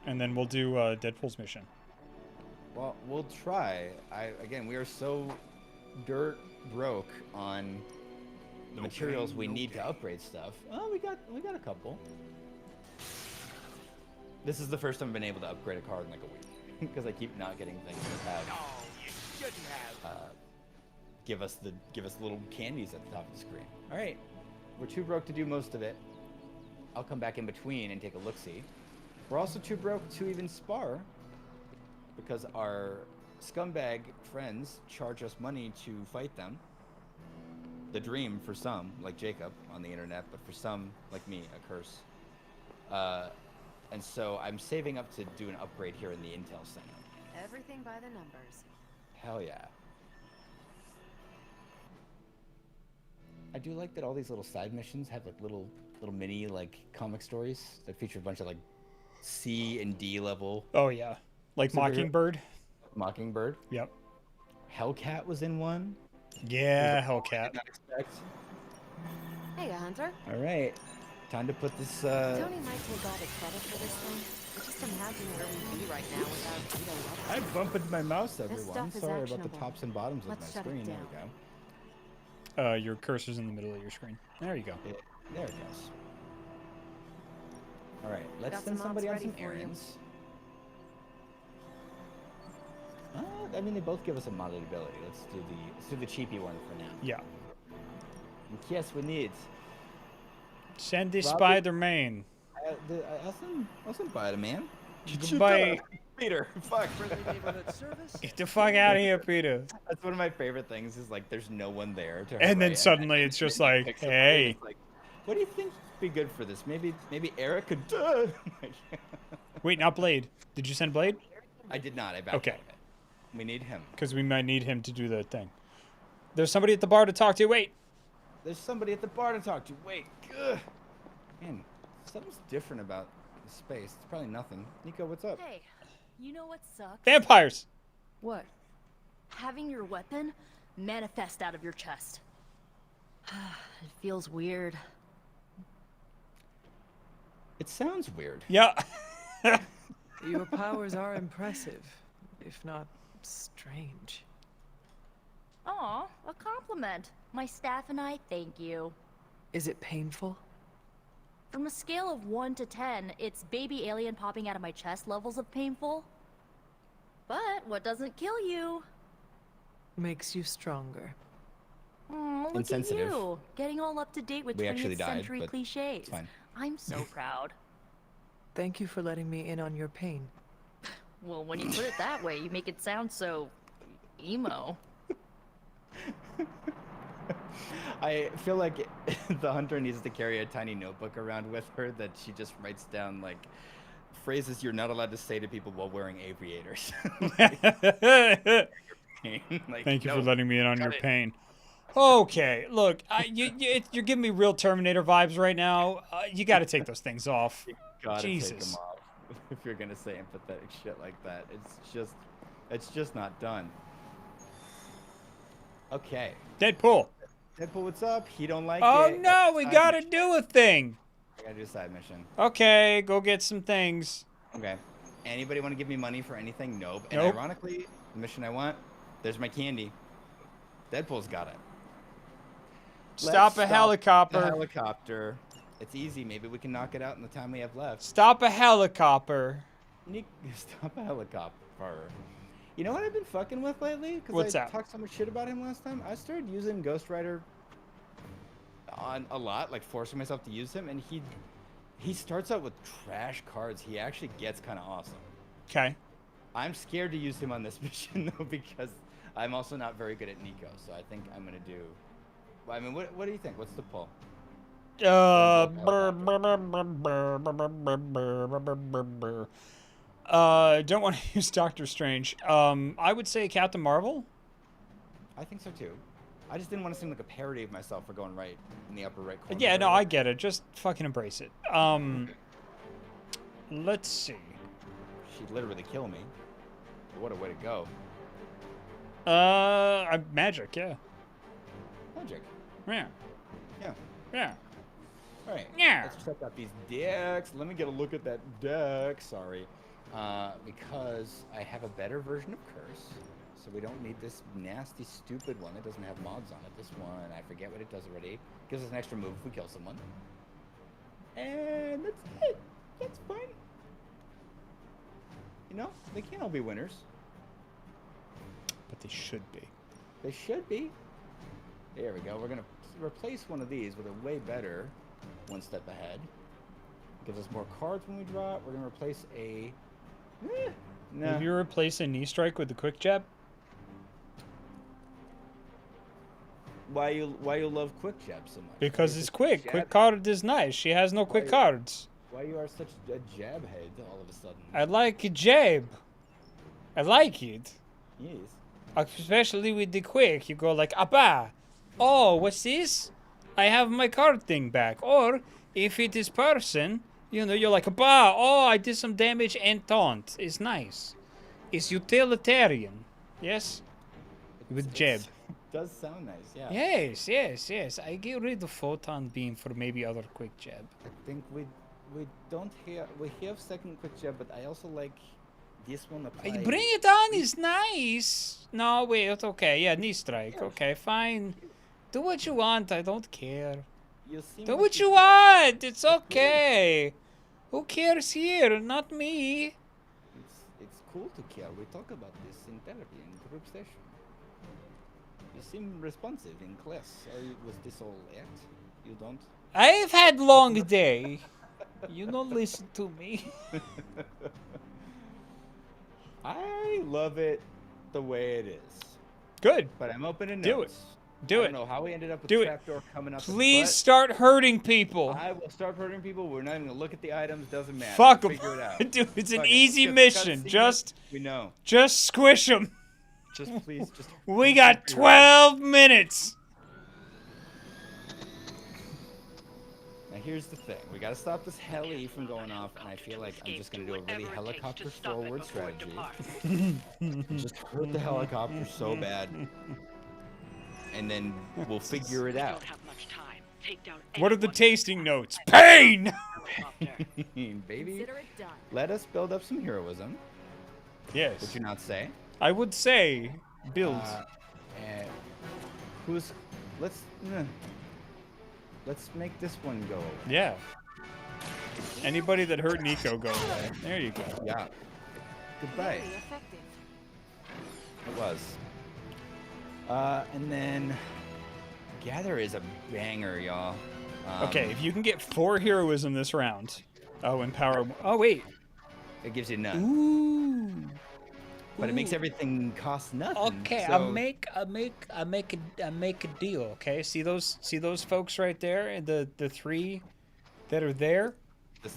and then we'll do Deadpool's mission. Well, we'll try. Again, we are so dirt broke on the materials we need to upgrade stuff. Oh, we got a couple. This is the first time I've been able to upgrade a car in like a week because I keep not getting things that have. Oh, you shouldn't have. Give us little candies at the top of the screen. All right, we're too broke to do most of it. I'll come back in between and take a look-see. We're also too broke to even spar because our scumbag friends charge us money to fight them. The dream for some, like Jacob on the internet, but for some, like me, a curse. And so I'm saving up to do an upgrade here in the Intel Center. Everything by the numbers. Hell yeah. I do like that all these little side missions have like little mini like comic stories that feature a bunch of like C and D level. Oh yeah, like superhero- Mockingbird. Mockingbird. Yep. Hellcat was in one. Yeah, Hellcat. Did not expect. Hey, Hunter. All right, time to put this. Tony might take all the credit for this thing. But just imagine where we'd be right now without Vito I bumped my mouse, This everyone. stuff is Sorry about the actionable. tops and bottoms of Let's my shut it screen. There down. we go. Your cursor's in the middle of your screen. There you go. Yeah, there it goes. All right, let's Got send some somebody on mods some ready for you. errands. I mean, they both give us a modded ability. Let's do the cheapy one for now. Yeah. And yes, we need. Send the Robbie- Spider-Man. I'll send Spider-Man. Goodbye. Peter, fuck. Get the fuck out of here, Peter. That's one of my favorite things. Is like, there's no one there to. And then harass. suddenly it's just like, Pick somebody, hey. it's like, what do you think would be good for this? Maybe Eric could. Wait, not Blade. Did you send Blade? I did not. I backed Okay. out of it. We need him. Because we might need him to do the thing. There's somebody at the bar to talk to. Wait. There's somebody at the bar to talk to. Wait. Ugh. Man, something's different about the space. It's probably nothing. Nico, what's up? Hey, you know what sucks? Vampires. What? Having your weapon manifest out of your chest. It feels weird. It sounds weird. Yeah. Your powers are impressive, if not strange. Aw, a compliment. My staff and I thank you. Is it painful? From a scale of 1 to 10, it's baby alien popping out of my chest levels of painful. But what doesn't kill you? Makes you stronger. Look Insensitive. at you, getting all up to date with We actually 20th died, century but cliches. it's fine. I'm so proud. Thank you for letting me in on your pain. Well, when you put it that way, you make it sound so emo. I feel like the hunter needs to carry a tiny notebook around with her that she just writes down like phrases you're not allowed to say to people while wearing aviators. Like, Thank you for no, letting me in on cut your it. pain. Okay, look, you're giving me real Terminator vibes right now. You got to take those things off. You gotta take Jesus. them off if you're gonna say empathetic shit like that. It's just not done. Okay. Deadpool. Deadpool, what's up? He don't like Oh it. no, we Side got to mission. do a thing. I gotta do a side mission. Okay, go get some things. Okay. Anybody want to give me money for anything? Nope. And Nope. ironically, the mission I want, there's my candy. Deadpool's got it. Stop a The helicopter. helicopter. It's easy. Maybe we can knock it out in the time we have left. Stop a helicopter. Stop a helicopter. You know what I've been fucking with lately? What's I that? talked so much shit about him last time. I started using Ghost Rider on a lot, like forcing myself to use him, and he starts out with trash cards. He actually gets kind of awesome. Okay. I'm scared to use him on this mission though, because I'm also not very good at Nico. So I think I'm gonna do. I mean, what do you think? What's the pull? Don't want to use Doctor Strange. I would say Captain Marvel. I think so too. I just didn't want to seem like a parody of myself for going right in the upper right corner. Yeah, no, I get it. Just fucking embrace it. Let's see. She'd literally kill me. What a way to go. Magic, yeah. Magic. Yeah. Yeah. Yeah. All right. Yeah. Let's check out these decks. Let me get a look at that deck. Sorry. Because I have a better version of Curse. So we don't need this nasty, stupid one that doesn't have mods on it. This one, I forget what it does already. Gives us an extra move if we kill someone. And that's it. That's fine. You know, they can't all be winners. But they should be. They should be. There we go. We're going to replace one of these with a way better one step ahead. Gives us more cards when we draw it. We're going to replace a... no. Have you replaced a knee strike with the quick jab? Why you love quick jab so much? Because it's quick. Quick card is nice. She has no quick cards. Why you are such a jab head all of a sudden? I like a jab. I like it. Yes. Especially with the quick. You go like, Appa. Oh, what's this? I have my card thing back. Or, if it is person, you know, you're like, Appa. Oh, I did some damage and taunt. It's nice. It's utilitarian. Yes? With jab. Does sound nice, yeah. Yes. I get rid of photon beam for maybe other quick jab. I think we don't have we have second quick jab, but I also like this one applied. Bring it on is nice. No, wait, okay, yeah, knee strike. Okay, fine. Do what you want, I don't care. Do what you want, it's okay. Who cares here? Not me. It's cool to care. We talk about this in therapy in group session. You seem responsive in class. Was this all act? You don't? I've had long day. You don't listen to me. I love it the way it is. Good. But I'm open to Do it. notes. Do I it. don't know how we ended up with Do the it. trapdoor coming up. Please start hurting people. I will start hurting people. We're not even gonna look at the items. Doesn't matter. Fuck We'll them. figure it out. Dude, it's an Fuck it. easy Just mission. cutscene. We know. Just squish them. Just please. Just. We got 12 minutes. Now here's the thing. We gotta stop this heli from going off, and I feel like I'm just gonna do a really helicopter forward strategy. Just hurt the helicopter so bad, and then we'll figure it out. What are the tasting notes? Pain! Baby, let us build up some heroism. Yes. Would you not say? I would say build. And let's make this one go away. Yeah. Anybody that hurt Nico, go away. There you go. Yeah. Goodbye. It was. And then Gather is a banger, y'all. Okay, if you can get 4 heroism this round. Oh, and power. Oh, wait. It gives you none. Ooh. But it makes everything cost nothing. Okay, so... I make a deal. Okay, see those folks right there, and the 3 that are there.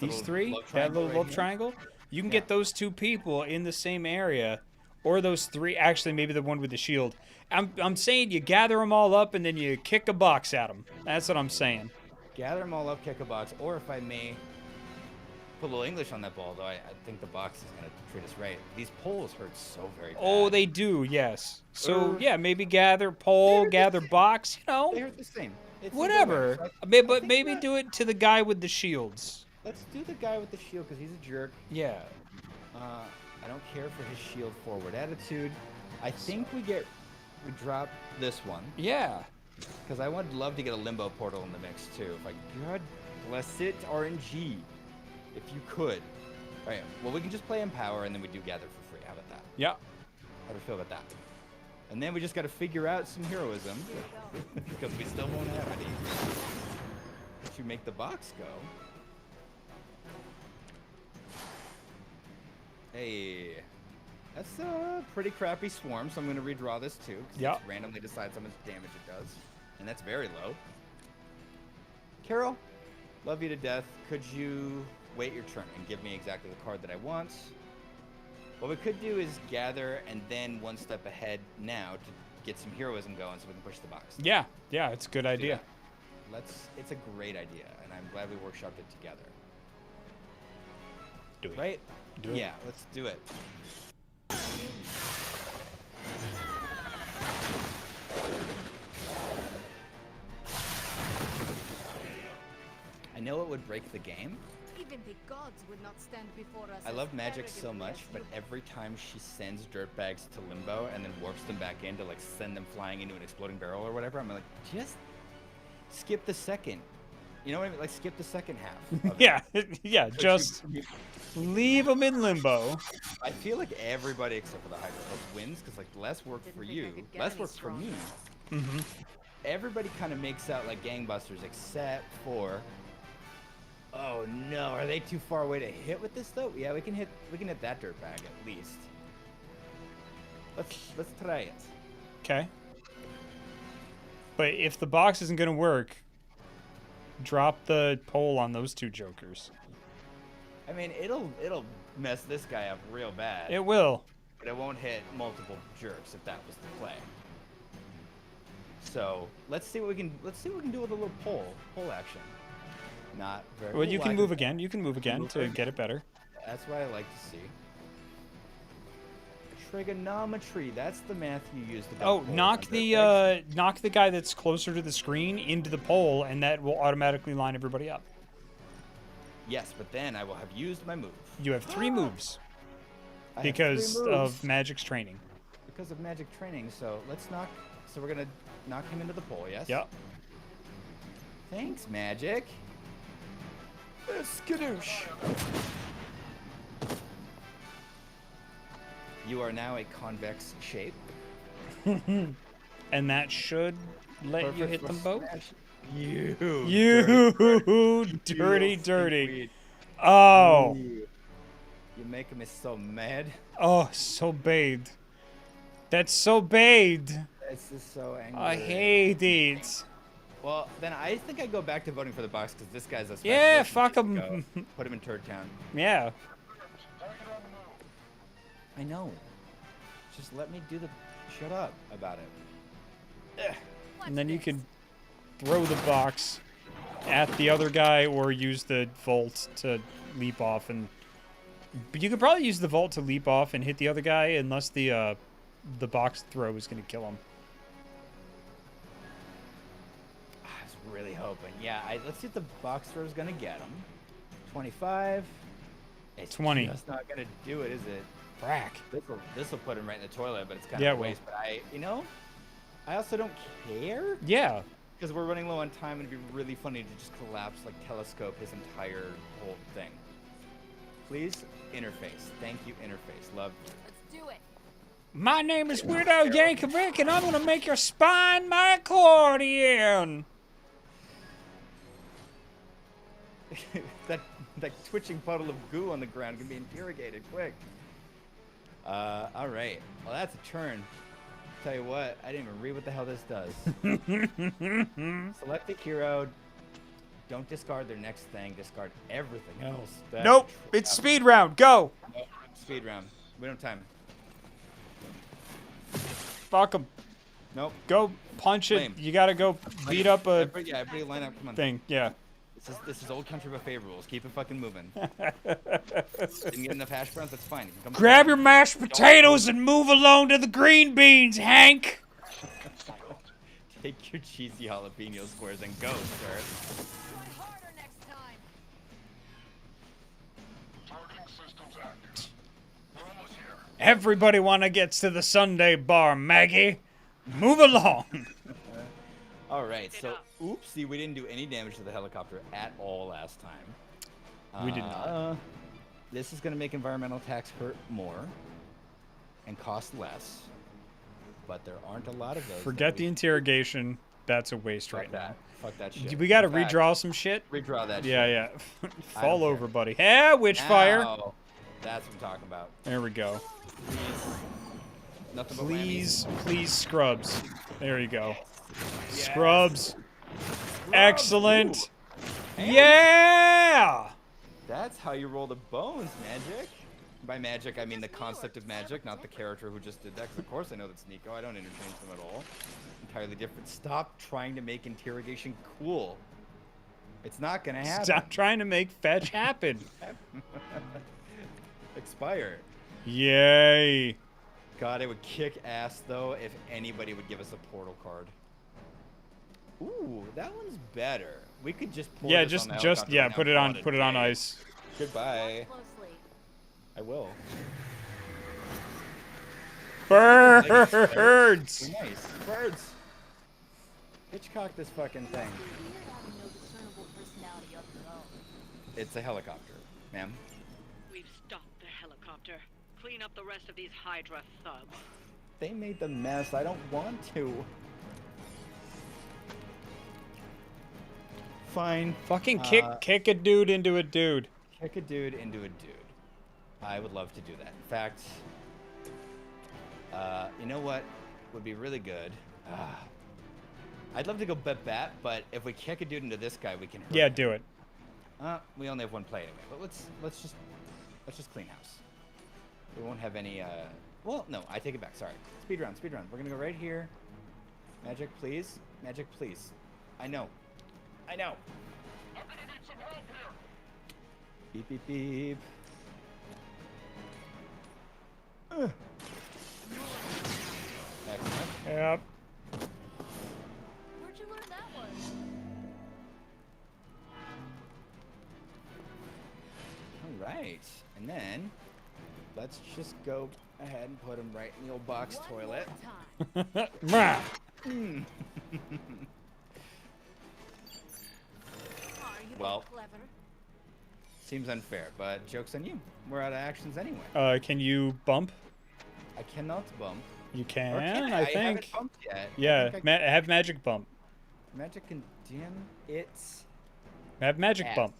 These 3, that little love triangle. You can get those 2 people in the same area, or those 3. Actually, maybe the one with the shield. I'm saying you gather them all up and then you kick a box at them. That's what I'm saying. Gather them all up, kick a box, or if I may put a little English on that ball, though, I think the box is going to treat us right. These poles hurt so very bad. Oh, they do, yes. So, yeah, maybe gather pole, gather box, you know. They hurt the same. It's Whatever. But maybe do it to the guy with the shields. Let's do the guy with the shield, because he's a jerk. Yeah. I don't care for his shield forward attitude. I think we drop this one. Yeah. Because I would love to get a limbo portal in the mix too. If I, God bless it, RNG. If you could. All right. Well, we can just play Empower and then we do Gather for free. How about that? Yeah. How do you feel about that? And then we just got to figure out some heroism because we still won't have any to make the box go. Hey, that's a pretty crappy swarm, so I'm going to redraw this too. Yeah. It randomly decides how much damage it does, and that's very low. Carol, love you to death. Could you wait your turn and give me exactly the card that I want? What we could do is gather and then one step ahead now to get some heroism going so we can push the box. Yeah, yeah, it's a good idea. It's a great idea, and I'm glad we workshopped it together. Do it. Right? Do it. Yeah, let's do it. I know it would break the game. Even the gods would not stand before us. I love Magic so much, but every time she sends dirtbags to Limbo and then warps them back in to like send them flying into an exploding barrel or whatever, I'm like, just skip the second. You know what I mean? Like skip the second half. Yeah, yeah, just leave them in limbo. I feel like everybody except for the Hydra wins because like less work for you, less work for me. Mm-hmm. Everybody kind of makes out like gangbusters except for. Oh no, are they too far away to hit with this though? Yeah, we can hit that dirtbag at least. Let's try it. Okay. But if the box isn't gonna work, drop the pole on those two jokers. I mean, it'll mess this guy up real bad. It will. But it won't hit multiple jerks if that was the play. So let's see what we can do with a little pole action. Not very well. You can move again. You can move again to get it better. That's what I like to see. Trigonometry. That's the math you use to. Oh, knock the guy that's closer to the screen into the pole, and that will automatically line everybody up. Yes, but then I will have used my move. You have 3 moves because of Magic's training. Because of Magic training, so let's knock. So we're gonna knock him into the pole. Yes. Yep. Thanks, Magic. Skadoosh. You are now a convex shape. And that should let you hit them both? You dirty. Oh. You're making me so mad. Oh, so bathed. That's so bathed. This is so angry. I hate it. Well, then I think I go back to voting for the box because this guy's a special. Yeah, fuck him. Put him in Turd Town. Yeah. I know. Just let me do the. Shut up about it. And then you could throw the box at the other guy or use the vault to leap off. But you could probably use the vault to leap off and hit the other guy unless the box throw is going to kill him. I was really hoping. Yeah, let's see if the box throw is going to get him. 25. It's 20. That's not going to do it, is it? Frack. This will put him right in the toilet, but it's kind of a waste. But I also don't care. Yeah. Because we're running low on time, and it'd be really funny to just collapse, like telescope his entire whole thing. Please, interface. Thank you, interface. Love you. Let's do it. My name is Weirdo Yankovic, and I'm gonna make your spine my accordion. that twitching puddle of goo on the ground can be interrogated quick. All right. Well, that's a turn. Tell you what, I didn't even read what the hell this does. Select a hero. Don't discard their next thing. Discard everything else. Nope. It's speed round. Go. Nope. Speed round. We don't have time. Fuck them. Nope. Go punch it. You gotta go beat up a everybody line up. Come on. thing. Yeah. This is old country buffet rules. Keep it fucking moving. Didn't get enough hash browns. That's fine. You can come Grab your mashed potatoes and move along to the green beans, Hank. Take your cheesy jalapeno squares and go, sir. Everybody wanna get to the Sunday bar, Maggie. Move along. All right, so oopsie, we didn't do any damage to the helicopter at all last time. We did not. This is going to make environmental attacks hurt more and cost less, but there aren't a lot of those. Forget the interrogation. That's a waste right now. Fuck that shit. We got to redraw some shit. Redraw that shit. Yeah. Fall over, buddy. Hey, Witchfire. That's what I'm talking about. There we go. Nothing but please, scrubs. There you go. Yes. Scrubs. Excellent. Yeah. That's how you roll the bones, Magic. By magic, I mean the concept of magic, not the character who just did that. Because of course I know that's Nico. I don't interchange them at all. Entirely different. Stop trying to make interrogation cool. It's not gonna happen. Stop trying to make fetch happen. Expire. Yay. God, it would kick ass though if anybody would give us a portal card. Ooh, that one's better. We could just pour this on the helicopter right now, put it on ice. Goodbye. I will. Birds. Nice. Birds. Hitchcock this fucking thing. It's a helicopter, ma'am. We've stopped the helicopter. Clean up the rest of these Hydra thugs. They made the mess. I don't want to. Fine. Fucking kick a dude into a dude. Kick a dude into a dude. I would love to do that. In fact, you know what would be really good? I'd love to go bat, but if we kick a dude into this guy, we can hurt him. Do it. We only have one play anyway, but let's just clean house. We won't have any. Well, no, I take it back. Sorry. Speed run. We're gonna go right here. Magic, please. Magic, please. I know. Beep beep beep. Excellent. Yep. Where'd you learn that one? All right, and then let's just go ahead and put him right in the old box toilet. Well, seems unfair, but joke's on you. We're out of actions anyway. Can you bump? I cannot bump. You can, can I I think. haven't bumped yet. Yeah, have magic bump. Magic can dim its. Have magic ass. bump.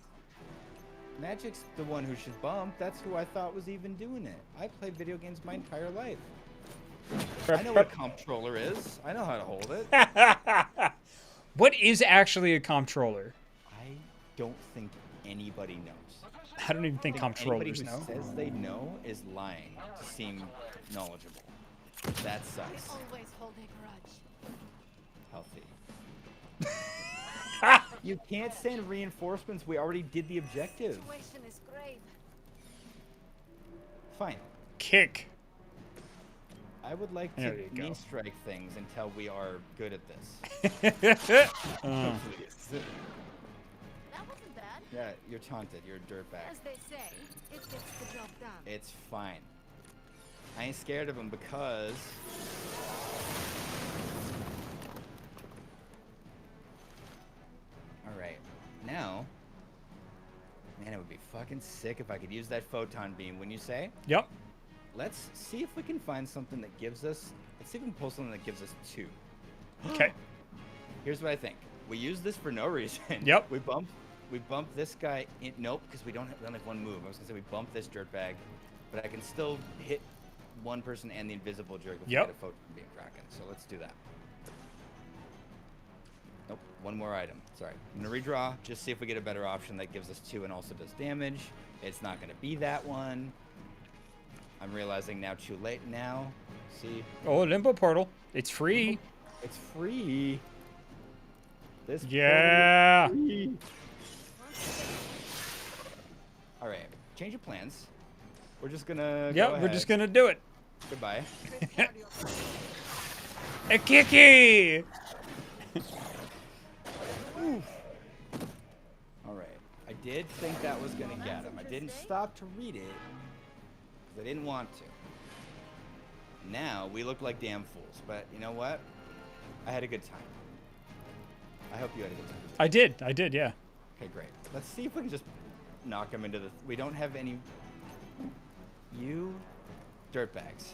Magic's the one who should bump. That's who I thought was even doing it. I played video games my entire life. I know what a comptroller is. I know how to hold it. What is actually a comptroller? I don't think anybody knows. I don't even think comptrollers know. Anybody who says they know is lying to seem knowledgeable. That sucks. Always hold a grudge. Healthy. You can't send reinforcements. We already did the objective. Situation is grave. Fine. Kick. I would like to knee strike things until we are good at this. That wasn't bad. Yeah, you're taunted. You're a dirtbag. As they say, it gets the job done. It's fine. I ain't scared of him because... Alright, now... Man, it would be fucking sick if I could use that photon beam, wouldn't you say? Yep. Let's see if we can find something that gives us... Let's see if we can pull something that gives us 2. Okay. Here's what I think. We use this for no reason. Yep. We bump this guy in... Nope, because we only have one move. I was going to say we bump this dirtbag, but I can still hit one person and the invisible jerk if we get a photon beam Kraken. So let's do that. Nope, one more item. Sorry. I'm going to redraw, just see if we get a better option that gives us 2 and also does damage. It's not going to be that one. I'm realizing now too late now. See? Oh, Limbo Portal. It's free. It's free. This yeah. Free. All right. Change of plans. We're just gonna. Yep, we're just gonna do it. Goodbye. A kicky. All right. I did think that was gonna get him. I didn't stop to read it because I didn't want to. Now we look like damn fools, but you know what? I had a good time. I hope you had a good time. I did, yeah. Okay, great. Let's see if we can just knock him into the... We don't have any... You dirtbags.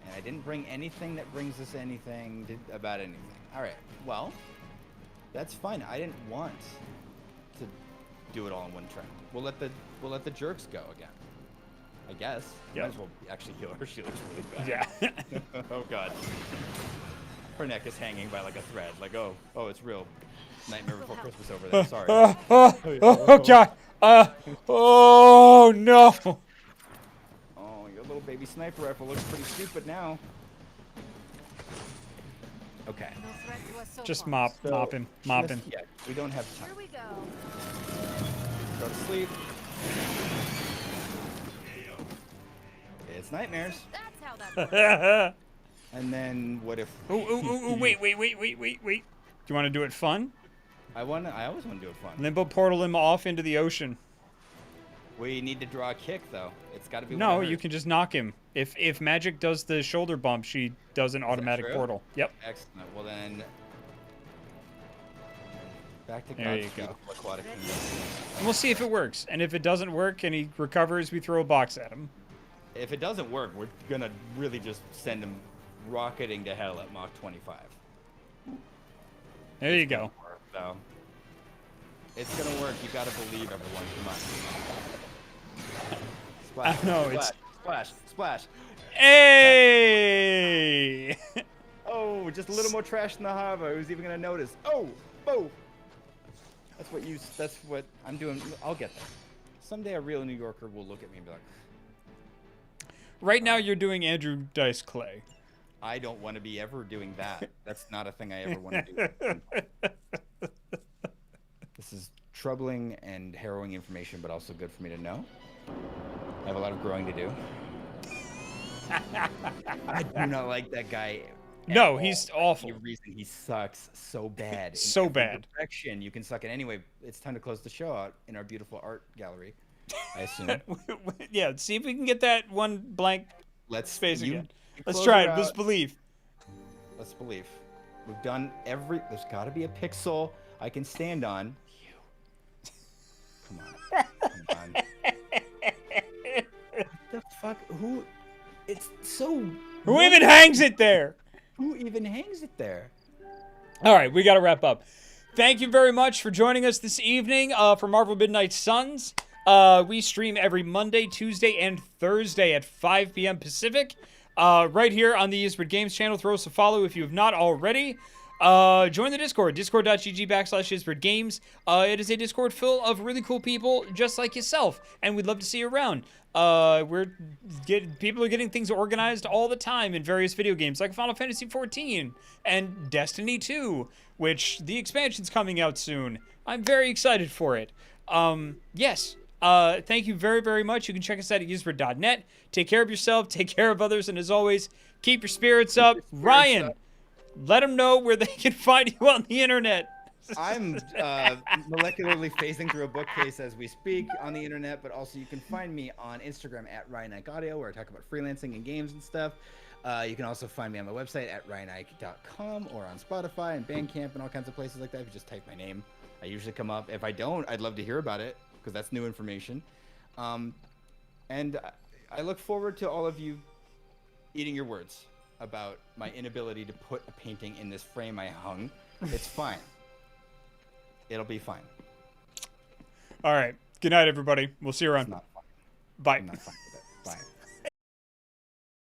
And I didn't bring anything that brings us anything about anything. All right, well, that's fine. I didn't want to do it all in one trip. We'll let the jerks go again. I guess. Yeah. Might as well actually heal her. She looks really bad. Yeah. Oh god. Her neck is hanging by like a thread. Like, oh, it's real. Nightmare Before Christmas over there. Sorry. Oh god. Oh no. Oh, your little baby sniper rifle looks pretty stupid now. Okay. Just mop him. Yeah, we don't have time. Here we go. Go to sleep. It's nightmares. That's how that works. And then what if... Ooh, wait. Do you want to do it fun? I always want to do it fun. Limbo portal him off into the ocean. We need to draw a kick, though. It's got to be... No, you can just knock him. If Magic does the shoulder bump, she does an automatic portal. Yep. Excellent. Well, then... Back to There you God's go. beautiful aquatic And we'll see if it works. And if it doesn't work and he recovers, we throw a box at him. If it doesn't work, we're going to really just send him rocketing to hell at Mach 25. There you go. Work, though. It's going to work. You got to believe, everyone. Come on. Splash. No, Splash. Hey! Oh, just a little more trash in the harbor. Who's even going to notice? Oh! That's what I'm doing. I'll get there. Someday a real New Yorker will look at me and be like... Right now you're doing Andrew Dice Clay. I don't want to be ever doing that. That's not a thing I ever want to do. This is troubling and harrowing information, but also good for me to know. I have a lot of growing to do. I do not like that guy. No, he's awful. The reason he sucks so bad. So bad. Direction, you can suck it anyway. It's time to close the show out in our beautiful art gallery. I assume. Yeah, see if we can get that one blank space again. Let's close try her it. Let's out. believe. Let's believe. We've done there's got to be a pixel I can stand on. Come on. What the fuck? Who? It's so... Who even hangs it there? Who even hangs it there? All right, we got to wrap up. Thank you very much for joining us this evening for Marvel Midnight Suns. We stream every Monday, Tuesday, and Thursday at 5 p.m. Pacific. Right here on the Yisbert Games channel. Throw us a follow if you have not already. Join the Discord, discord.gg/YisbertGames. It is a Discord full of really cool people just like yourself, and we'd love to see you around. People are getting things organized all the time in various video games, like Final Fantasy XIV and Destiny 2, which the expansion's coming out soon. I'm very excited for it. Yes. Thank you very, very much. You can check us out at Yisbert.net. Take care of yourself, take care of others, and as always, keep your spirits up. Ryan, let them know where they can find you on the internet. I'm molecularly phasing through a bookcase as we speak on the internet, but also you can find me on Instagram at RyanIkeAudio, where I talk about freelancing and games and stuff. You can also find me on my website at ryanike.com or on Spotify and Bandcamp and all kinds of places like that. If you just type my name, I usually come up. If I don't, I'd love to hear about it, because that's new information. And I look forward to all of you eating your words about my inability to put a painting in this frame I hung. It's fine. It'll be fine. All right. Good night, everybody. We'll see you around. It's not fine. Bye. I'm not fine with it. Bye.